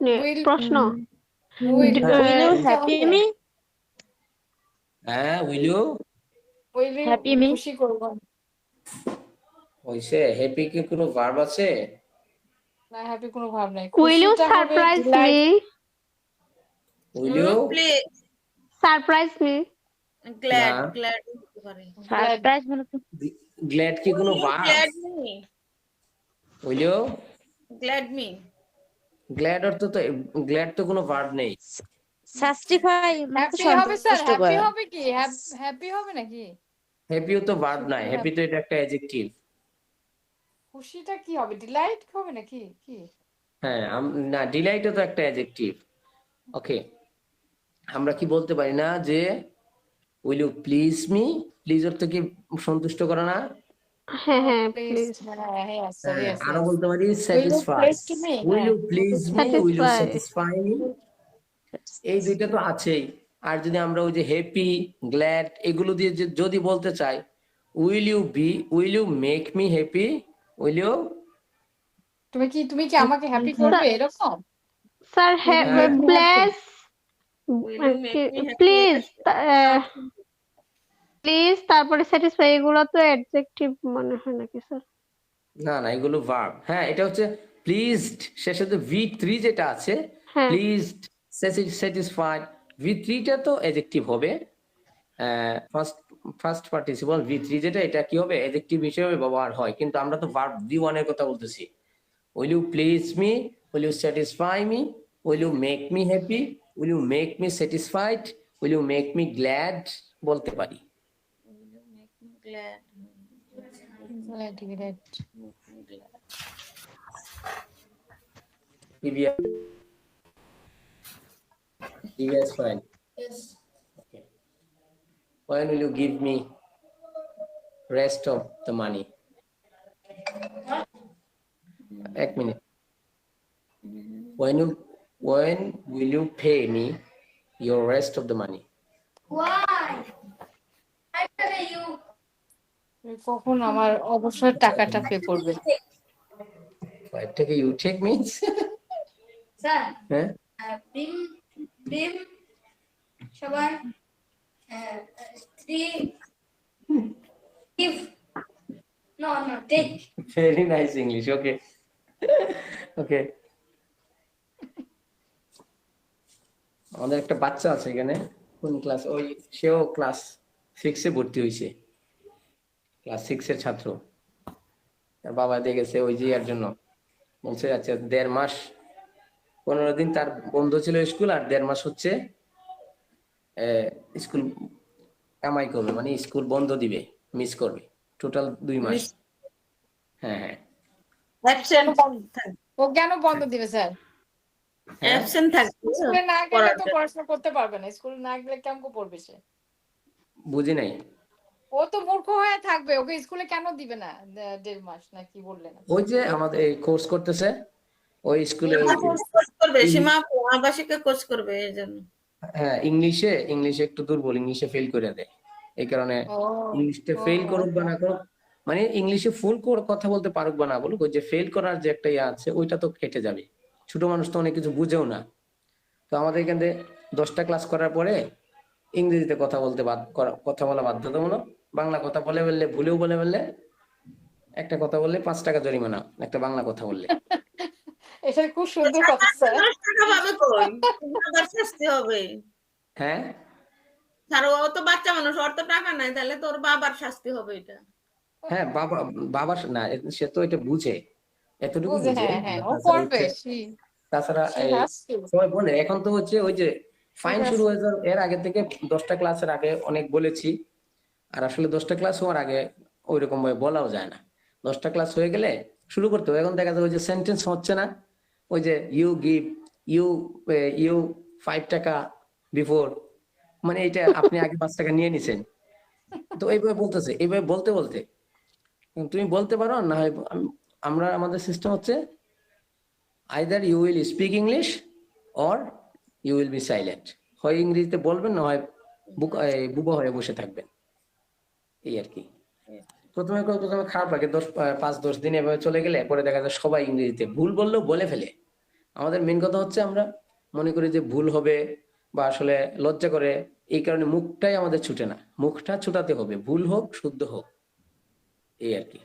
Will প্রশ্ন will হ্যাঁ, Will you will happy me? হ্যাঁ, will you? will you Happy me? খুশি করব হইছে, হ্যাপি কি কোনো ভার্ব আছে? না, হ্যাপি কোনো ভাব নাই। Will you খুশিটা হবে surprise delight. me? Will you? please Surprise me? glad না। glad হতে পারে। Surprise মানে তো Glad কি কোনো Will you verb? glad me? Will you? Glad me. Glad অর্থ তো, গ্ল্যাড তো কোনো ভার্ব নেই। সাস্টিফাই মানে তো হ্যাপি হবে স্যার, সন্তুষ্ট হ্যাপি করা। হবে কি? হ্যাপি হবে নাকি? হ্যাপিও তো ভার্ব নাই, হ্যাপি তো এটা একটা অ্যাডজেক্টিভ। খুশিটা কি হবে? ডিলাইট হবে নাকি? কি? হ্যাঁ, না, ডিলাইটও তো একটা অ্যাডজেক্টিভ। ওকে, আমরা কি বলতে পারি না যে will you please me? Please অর্থ কি সন্তুষ্ট করা না? হ্যাঁ Please. প্লিজ Yes, sir, হ্যাঁ, yes, আরো yes. বলতে পারি Will you satisfy. please to me? Will you please me? Will you Satisfy. Satisfy me? এই দুইটা তো আছেই। আর যদি আমরা ওই যে হ্যাপি, গ্ল্যাড এগুলো দিয়ে যদি বলতে চাই, will you make me happy? Will you? তুমি কি আমাকে হ্যাপি করবে এরকম? স্যার হ্যাঁ। Please Will you make me happy? Please please তারপরে স্যাটিসফাই এগুলো তো অ্যাডজেক্টিভ মনে হয় নাকি স্যার? না না, এগুলো ভার্ব। হ্যাঁ, এটা হচ্ছে প্লিজড, শেষে তো V3 যেটা আছে, হ্যাঁ প্লিজড, স্যাটিসফাইড, V3 টা তো অ্যাডজেক্টিভ হবে। ফার্স্ট পার্টিসিপল V3 যেটা, এটা কি হবে? অ্যাডজেক্টিভ হিসেবে ব্যবহার হয়, কিন্তু আমরা তো ভার্ব V1 এর কথা বলতেছি। Will you please me? Will you satisfy me? Will you make me happy? Will you make me satisfied? Will you make me glad বলতে পারি। Will you make me glad? Glad. Previous fine. Yes. Okay. When will you give me rest of the money? এক minute. When will you pay me your rest of the money? Why? I tell you. কখন আমার অবসর টাকাটা পে করবে? I take you take means? Sir, হ্যাঁ? Bim, Shaban, 3, give. No, take. Very nice English. Okay. Okay. আমাদের একটা বাচ্চা আছে এখানে, কোন ক্লাস? ওই সেও ক্লাস 6 এ ভর্তি হয়েছে, ক্লাস 6 এর ছাত্র। তার বাবা দেখেছে ওই যে এর জন্য বলছে, আচ্ছা 1.5 মাস 15 দিন তার বন্ধ ছিল স্কুল, আর 1.5 মাস হচ্ছে স্কুল কামাই করবে, মানে স্কুল বন্ধ দিবে, মিস করবে, টোটাল 2 মাস। হ্যাঁ হ্যাঁ Absent ও কেন বন্ধ দিবে স্যার? হ্যাঁ, absent থাকবে। স্কুলে না গেলে তো পড়াশোনা করতে পারবে না। স্কুলে না গেলে কেমন করে পড়বে সে? বুঝি নাই। ও তো মূর্খ হয়ে থাকবে, ওকে স্কুলে কেন দিবে না 1.5 মাস না কি বললেন? ওই যে আমাদের এই কোর্স করতেছে ওই স্কুলে, কোর্স করবে, সীমা আবাসিকে কোর্স করবে এই জন্য। হ্যাঁ, ইংলিশে একটু দুর্বল, ইংলিশে ফেল করে দেয়। এই কারণে ও ইংলিশটা ফেল করুক বা না করুক, মানে ইংলিশে ফুল কথা বলতে পারুক বা না বলুক, ওই যে ফেল করার যে একটা ইয়ে আছে ওইটা তো কেটে যাবে। ছোট মানুষ তো অনেক কিছু বুঝেও না। তো আমাদের এখান থেকে 10টা ক্লাস করার পরে ইংরেজিতে কথা বলতে কথা বলা বাধ্যতামূলক। বাংলা কথা বললে ভুলেও বললে একটা কথা বললে 5 টাকা জরিমানা, একটা বাংলা কথা বললে। এটা খুব সুন্দর কথা স্যার। 10 টাকা পাবে কই? আবার শাস্তি হবে। হ্যাঁ, আর ও তো বাচ্চা মানুষ, ওর তো টাকা নাই, তাহলে তোর বাবার শাস্তি হবে এটা। হ্যাঁ, বাবা না, সে তো এটা বুঝে, এতটুকু বুঝে, বুঝে। হ্যাঁ ও তাছাড়া করবে। হচ্ছে- তাছাড়া She এই has to. সবাই বলে এখন তো হচ্ছে ওই যে ফাইন She has শুরু হয়ে যাওয়ার এর আগে থেকে 10টা ক্লাসের আগে অনেক বলেছি। আর আসলে 10টা ক্লাস হওয়ার আগে ওইরকম ভাবে বলাও যায় না। 10টা ক্লাস হয়ে গেলে শুরু করতে হবে। এখন দেখা যায় ওই যে সেন্টেন্স হচ্ছে না, ওই যে ইউ গিভ, ইউ 5 টাকা বিফোর, মানে এটা আপনি আগে 5 টাকা নিয়ে নিছেন, তো এইভাবে বলতেছে। এইভাবে বলতে বলতে তুমি বলতে পারো, না হয় আমাদের সিস্টেম হচ্ছে either you will speak English or you will be silent. হয় ইংরেজিতে বলবেন, না হয় বুবা হয়ে বসে থাকবেন, এই আর কি। প্রথমে খারাপ লাগে, 5-10 দিন এভাবে চলে গেলে পরে দেখা যায় সবাই ইংরেজিতে ভুল বললেও বলে ফেলে। আমাদের মেন কথা হচ্ছে আমরা মনে করি যে ভুল হবে, বা আসলে লজ্জা করে, এই কারণে মুখটাই আমাদের ছুটে না। মুখটা ছুটাতে হবে, ভুল হোক শুদ্ধ হোক, এই আর কি।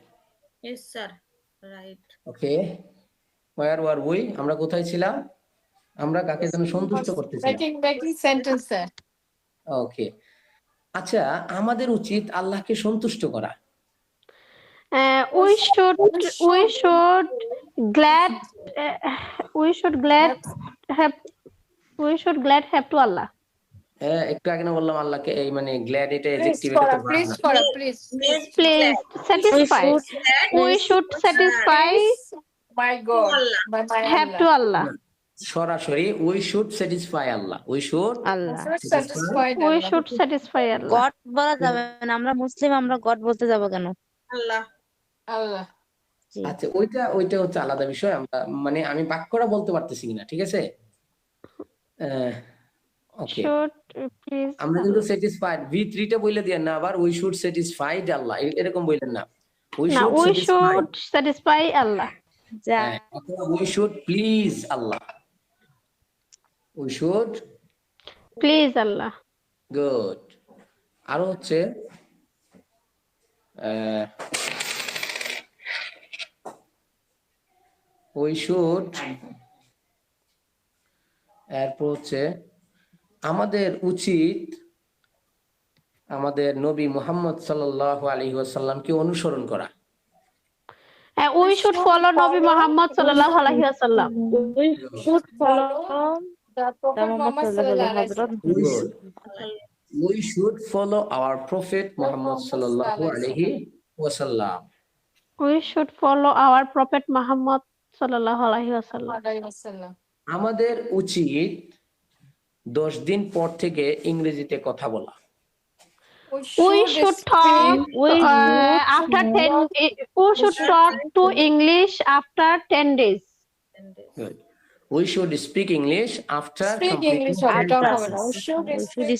Yes sir, right. Okay, where were we, আমরা কোথায় ছিলাম? আমরা কাকে যেন সন্তুষ্ট করতেছিলাম। making sentence sir. ওকে, আচ্ছা, আমাদের উচিত আল্লাহকে সন্তুষ্ট করা। We should glad have to Allah. একটু আগে না বললাম আল্লাহকে, এই মানে গ্ল্যাড, এটা Please এডজেক্টিভ, এটা তো please verb না। please. Please satisfy. We should satisfy My God. By my have to Allah. Allah. সরাসরি we should satisfy Allah, we should Allah. Satisfied We Allah. should satisfy Allah. God বলা যাবে না, আমরা মুসলিম, আমরা গড বলতে যাবো কেন? আল্লাহ। Allah. জি। আচ্ছা, ওইটা হচ্ছে আলাদা বিষয়। আমরা মানে আমি বাক্যটা বলতে পারতেছি কিনা, ঠিক আছে। ওকে, Should please আমরা কিন্তু স্যাটিসফাইড V3 টা বলে দিয়ে না, আবার উই শুড স্যাটিসফাইড আল্লাহ এরকম বললেন না। উই না, should we satisfy, should satisfy Allah. যা অথবা we should please Allah, we should. Please Allah. Good. আরো হচ্ছে উই শুড, এরপর হচ্ছে আমাদের উচিত আমাদের নবী মুহাম্মদ সাল্লাল্লাহু আলাইহি ওয়াসাল্লামকে অনুসরণ করা। We should follow Nabi Muhammad sallallahu alaihi wasallam. we should follow The Prophet Muhammad sallallahu alaihi wasallam. We should follow our Prophet Muhammad sallallahu alaihi wasallam. We should follow our Prophet Muhammad sallallahu alaihi wasallam. Alaihi wasallam. আমাদের উচিত 10 দিন পর থেকে ইংরেজিতে কথা বলা। We should talk after 10. We should talk to English after 10 days. Good. We should speak English after Speak completing English 10 after classes. We should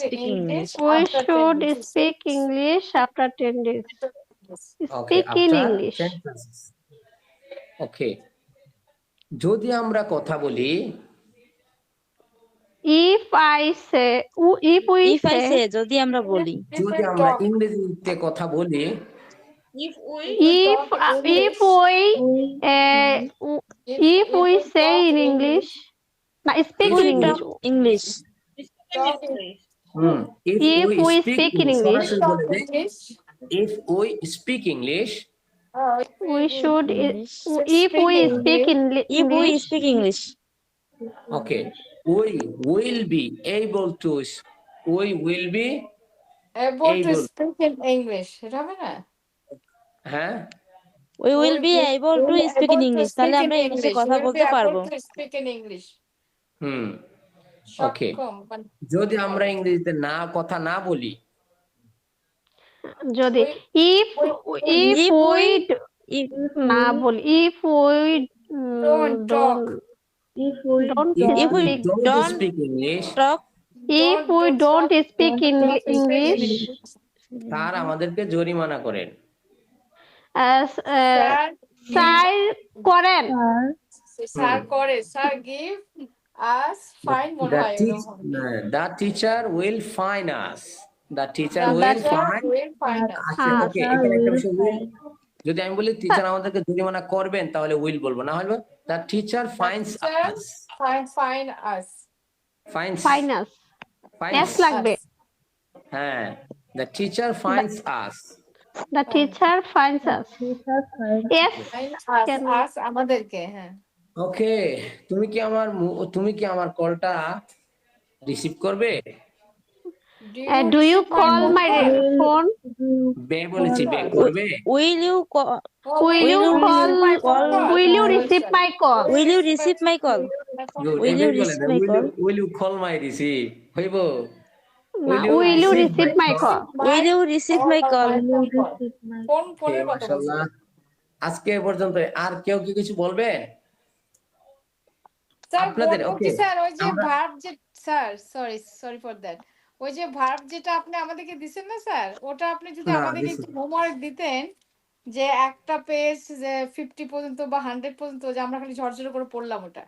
speak English. We after should 10 days. speak English after 10 days. Okay, Speak in after English. 10 classes. Okay. যদি আমরা কথা বলি, If I say, if we if I say, say, যদি আমরা বলি, যদি আমরা ইংরেজিতে কথা বলি, If we if we say in English, speak in English. English, speak in English. If we speak in English, সরাসরি বলে দেই, if we speak English, we should. If we speak in if we English, speak English, okay, we will be able to, we will be, Able to Able. speak in English. এটা হবে না? হ্যাঁ, we will be able to speak in English, তাহলে আমরা ইংলিশে কথা We will বলতে be পারবো। able to speak in English. Okay. সক্ষম, মানে যদি আমরা ইংরেজিতে কথা না বলি, যদি if If we if না বলি, if we Don't talk. if we don't If we speak, don't speak English, talk, if we don't speak in English, তার আমাদেরকে জরিমানা করেন। স্যার স্যার করেন, স্যার করে, স্যার গিভ আস ফাইন মনে The হয় teach, এরকম হবে। the teacher will find us. The teacher The will teacher find. will find us. আচ্ছা, হ্যাঁ ওকে, এখানে একটা বিষয় will, যদি আমি বলি টিচার আমাদেরকে জরিমানা করবেন তাহলে উইল বলবো, না হলে the teacher The finds teacher us. find us. Finds, finds finds, s লাগবে। Us. হ্যাঁ, the teacher finds us. The teacher finds us, s Find us. কেন? Us আমাদেরকে, হ্যাঁ। ওকে, তুমি কি আমার কলটা রিসিভ করবে? Do you receive my call phone my call? Phone? বে বলেছি, বে Of করবে। Will you Oh, Will you you call? receive my phone call? Will you receive my call? Will you receive my call? Good, Will এবার you বলে receive দাও, my call? will you call my receive, হইব? না, Will you will you receive receive my call? Will you receive my call? phone call? Phone Okay, ফোনের কথা বলছি। মাশাআল্লাহ। আজকে এ পর্যন্ত। আর কেউ কি কিছু বলবে? স্যার আপনাদের বলবো ওকে, কি স্যার, ওই যে আমরা ভার্ব যে, স্যার সরি ফর দ্যাট, ওই যে ভার্ব যেটা আপনি আমাদেরকে দিছেন না স্যার, ওটা আপনি যদি না আমাদেরকে দিছি। একটু হোমওয়ার্ক দিতেন, যে একটা পেজ যে 50 পর্যন্ত বা 100 পর্যন্ত, যে আমরা খালি ঝরঝরে করে পড়লাম ওটা।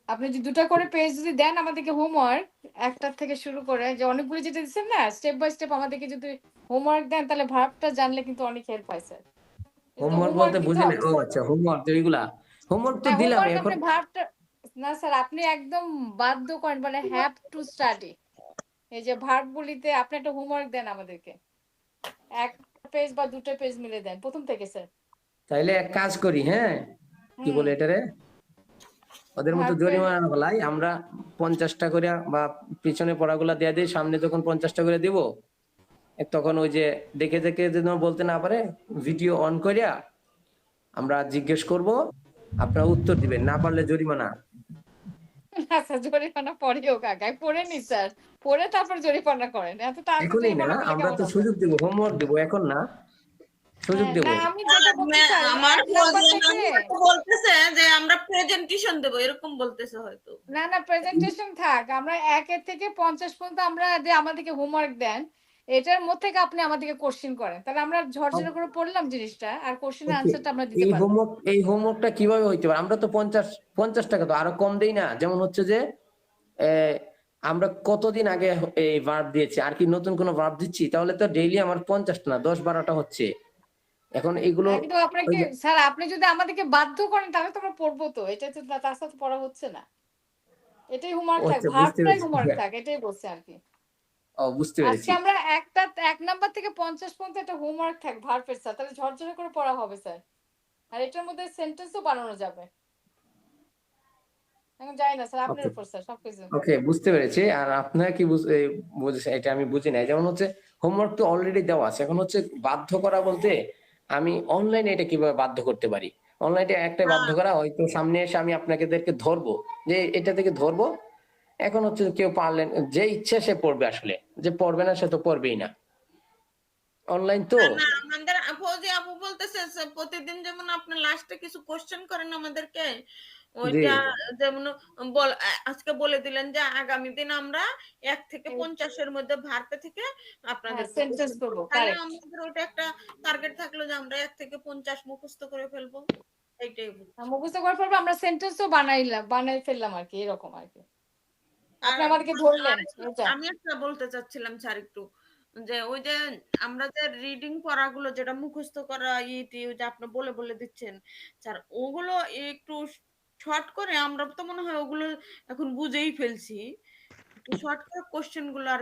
আপনি যদি 2টা করে পেজ যদি দেন আমাদেরকে হোমওয়ার্ক, একটার থেকে শুরু করে, যে অনেকগুলো যেটা দিচ্ছেন না, স্টেপ বাই স্টেপ আমাদেরকে যদি হোমওয়ার্ক দেন, তাহলে ভার্বটা জানলে কিন্তু অনেক হেল্প হয় স্যার। হোমওয়ার্ক হোমওয়ার্ক বলতে দিতে বুঝি না। হবে। ও আচ্ছা, হোমওয়ার্ক তো এইগুলা। হোমওয়ার্ক তো হ্যাঁ দিলাম হোমওয়ার্ক এখন। আপনি ভার্বটা, না স্যার আপনি একদম বাধ্য করেন, মানে হ্যাভ টু স্টাডি। এই যে ভার্ব গুলিতে আপনি একটা হোমওয়ার্ক দেন আমাদেরকে, এক পেজ বা 2টা পেজ মিলে দেন প্রথম থেকে স্যার। তাইলে এক কাজ করি, হ্যাঁ, কি বলে এটারে, ওদের মতো ভার্বের, জরিমানা হলাই আমরা 50টা করে, বা পিছনে পড়াগুলা দিয়ে দিই, সামনে যখন 50টা করে দিব, তখন ওই যে দেখে দেখে যদি বলতে না পারে, ভিডিও অন করিয়া আমরা জিজ্ঞেস করব, আপনারা উত্তর দিবেন, না পারলে জরিমানা। আচ্ছা জরিমানা পরেও কাকাই পড়ে নি স্যার, পড়ে তারপর জরিমানা করেন, এত তাড়াতাড়ি এখনই না, জরিমানা করলে আমরা কেমন তো হবে? সুযোগ দেবো, হোমওয়ার্ক দেবো, এখন না, সুযোগ হ্যাঁ, দেব। না আমি যেটা বলছি স্যার, আমার 1 নাম্বার থেকে, বলতেছে যে আমরা প্রেজেন্টেশন দেবো, এরকম বলতেছে হয়তো। না না প্রেজেন্টেশন থাক, আমরা 1 থেকে 50 পর্যন্ত আমরা যে আমাদেরকে হোমওয়ার্ক দেন, এটার মধ্যে থেকে আপনি আমাদেরকে কোশ্চেন করেন, তাহলে আমরা ঝরঝরে করে পড়লাম জিনিসটা, আর কোশ্চেনের ওকে, আনসারটা আমরা দিতে এই পারবো। হোমওয়ার্ক, এই হোমওয়ার্কটা কিভাবে হইতে পারে? আমরা তো 50 টাকা তো আরো কম দেই না? যেমন হচ্ছে যে আমরা কতদিন আগে এই ভার্ব দিয়েছি, আর কি নতুন কোনো ভার্ব দিচ্ছি? তাহলে তো ডেইলি আমার 50টা না 10-12টা হচ্ছে এখন এগুলো। কিন্তু আপনাকে ওই যে, স্যার, আপনি যদি আমাদেরকে বাধ্য করেন তাহলে তো আমরা পড়বো, তো এটা তো তার সাথে পড়া হচ্ছে না, এটাই হোমওয়ার্ক থাক, আচ্ছা বুঝতে ভার্বটাই পেরেছি। হোমওয়ার্ক থাক, এটাই বলছে আর কি। ও বুঝতে আজকে পেরেছি। আমরা 1 নাম্বার থেকে 50 পর্যন্ত একটা হোমওয়ার্ক থাক ভার্বের স্যার, তাহলে ঝরঝরে করে পড়া হবে স্যার, আর এটার মধ্যে সেন্টেন্সও বানানো যাবে। এখন যাই না স্যার, আপনার ওকে, উপর স্যার সবকিছু। ওকে বুঝতে পেরেছি। আর আপনারা কি বুঝেছেন এটা আমি বুঝি নাই। যেমন হচ্ছে হোমওয়ার্ক তো অলরেডি দেওয়া আছে, এখন হচ্ছে বাধ্য করা বলতে আমি অনলাইনে এটা কিভাবে বাধ্য করতে পারি? অনলাইনে একটা বাধ্য করা, হয়তো সামনে এসে আমি আপনাদেরকে ধরবো, যে এটা থেকে ধরবো। এখন হচ্ছে কেউ পারলেন, যে ইচ্ছে সে পড়বে, আসলে যে পড়বে না সে তো পড়বেই না, অনলাইন তো। না আমাদের ফৌজি আপু বলতেছে প্রতিদিন যেমন আপনি লাস্টে কিছু কোশ্চেন করেন আমাদেরকে, জি, ওইটা যেমন আজকে বলে দিলেন যে আগামী দিন আমরা 1 থেকে 50-এর মধ্যে ভার্বে থেকে আপনাদের হ্যাঁ সেন্টেন্স করবো, তাহলে কারেক্ট। আমাদের ওটা একটা টার্গেট থাকলো যে আমরা 1 থেকে 50 মুখস্থ করে ফেলবো, এইটাই বলছি। মুখস্থ করার পর আমরা সেন্টেন্সও বানাই ফেললাম আর কি, এরকম আর কি। আর আপনি আমাদেরকে ধরলেন এটা। আমি একটা বলতে চাচ্ছিলাম স্যার একটু, যে ওই যে আমরা যে রিডিং পড়াগুলো যেটা মুখস্থ করা ইটি, ওই যে আপনি বলে বলে দিচ্ছেন স্যার, ওগুলো একটু শর্ট করে, আমরা তো মনে হয় ওগুলো এখন বুঝেই ফেলছি, একটু শর্ট করে কোশ্চেন গুলো আর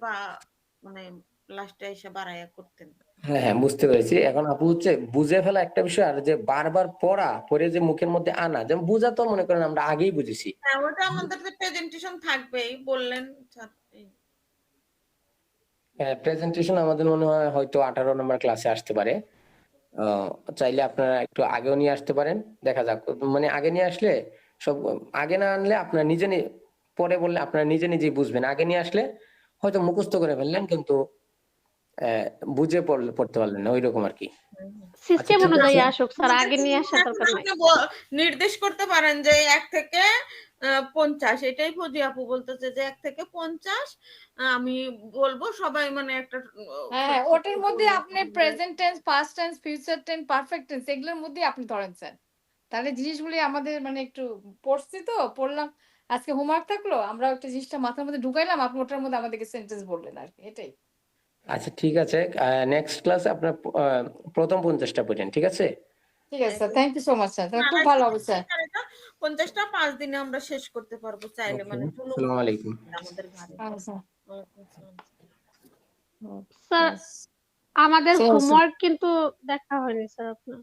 বা মানে লাস্টে এসে বাড়াইয়া করতেন। হ্যাঁ হ্যাঁ বুঝতে পেরেছি। এখন আপু হচ্ছে বুঝে ফেলা একটা বিষয়, আর যে বারবার পড়ে যে মুখের মধ্যে আনা, যেমন বুঝা তো মনে করেন আমরা আগেই বুঝেছি। হ্যাঁ ওটা আমাদের প্রেজেন্টেশন থাকবেই বললেন স্যার। প্রেজেন্টেশন আমাদের মনে হয় হয়তো 18 নম্বর ক্লাসে আসতে পারে। চাইলে আপনারা একটু আগেও নিয়ে আসতে পারেন, দেখা যাক। মানে আগে নিয়ে আসলে সব, আগে না আনলে আপনারা পরে বললে আপনারা নিজে নিজেই বুঝবেন। আগে নিয়ে আসলে হয়তো মুখস্থ করে ফেললেন, কিন্তু বুঝে পড়তে পারলেন না ওইরকম আর কি। সিস্টেম ঠিক অনুযায়ী আছে। আসুক স্যার, আগে নিয়ে আসার এখন দরকার নাই। আপনি নির্দেশ করতে পারেন যে 1 থেকে 50, এটাই ফজি আপু বলতেছে যে 1 থেকে 50 আমি বলবো সবাই মানে একটা হ্যাঁ, ওটার মধ্যে আপনি present tense, past tense, future tense, perfect tense এগুলোর মধ্যে আপনি ধরেন স্যার। তাহলে জিনিসগুলি আমাদের মানে একটু পড়ছি তো, পড়লাম, আজকে হোমওয়ার্ক থাকলো, আমরা একটা জিনিসটা মাথার মধ্যে ঢুকাইলাম, আপনি ওটার মধ্যে আমাদেরকে সেন্টেন্স বললেন আর কি, এটাই। আচ্ছা ঠিক আছে, নেক্সট ক্লাসে আপনার প্রথম 50টা পড়েন, ঠিক আছে? ঠিক আছে sir, thank you so much sir, খুব ভালো হবে স্যার। 50টা 5 দিনে আমরা শেষ করতে পারবো চাইলে, ওকে, মানে জুলুম আসসালামু আলাইকুম। আমাদের ঘাড়ে। আচ্ছা। স্যার আমাদের ঠিক আছে। হোমওয়ার্ক কিন্তু দেখা হয়নি স্যার আপনার।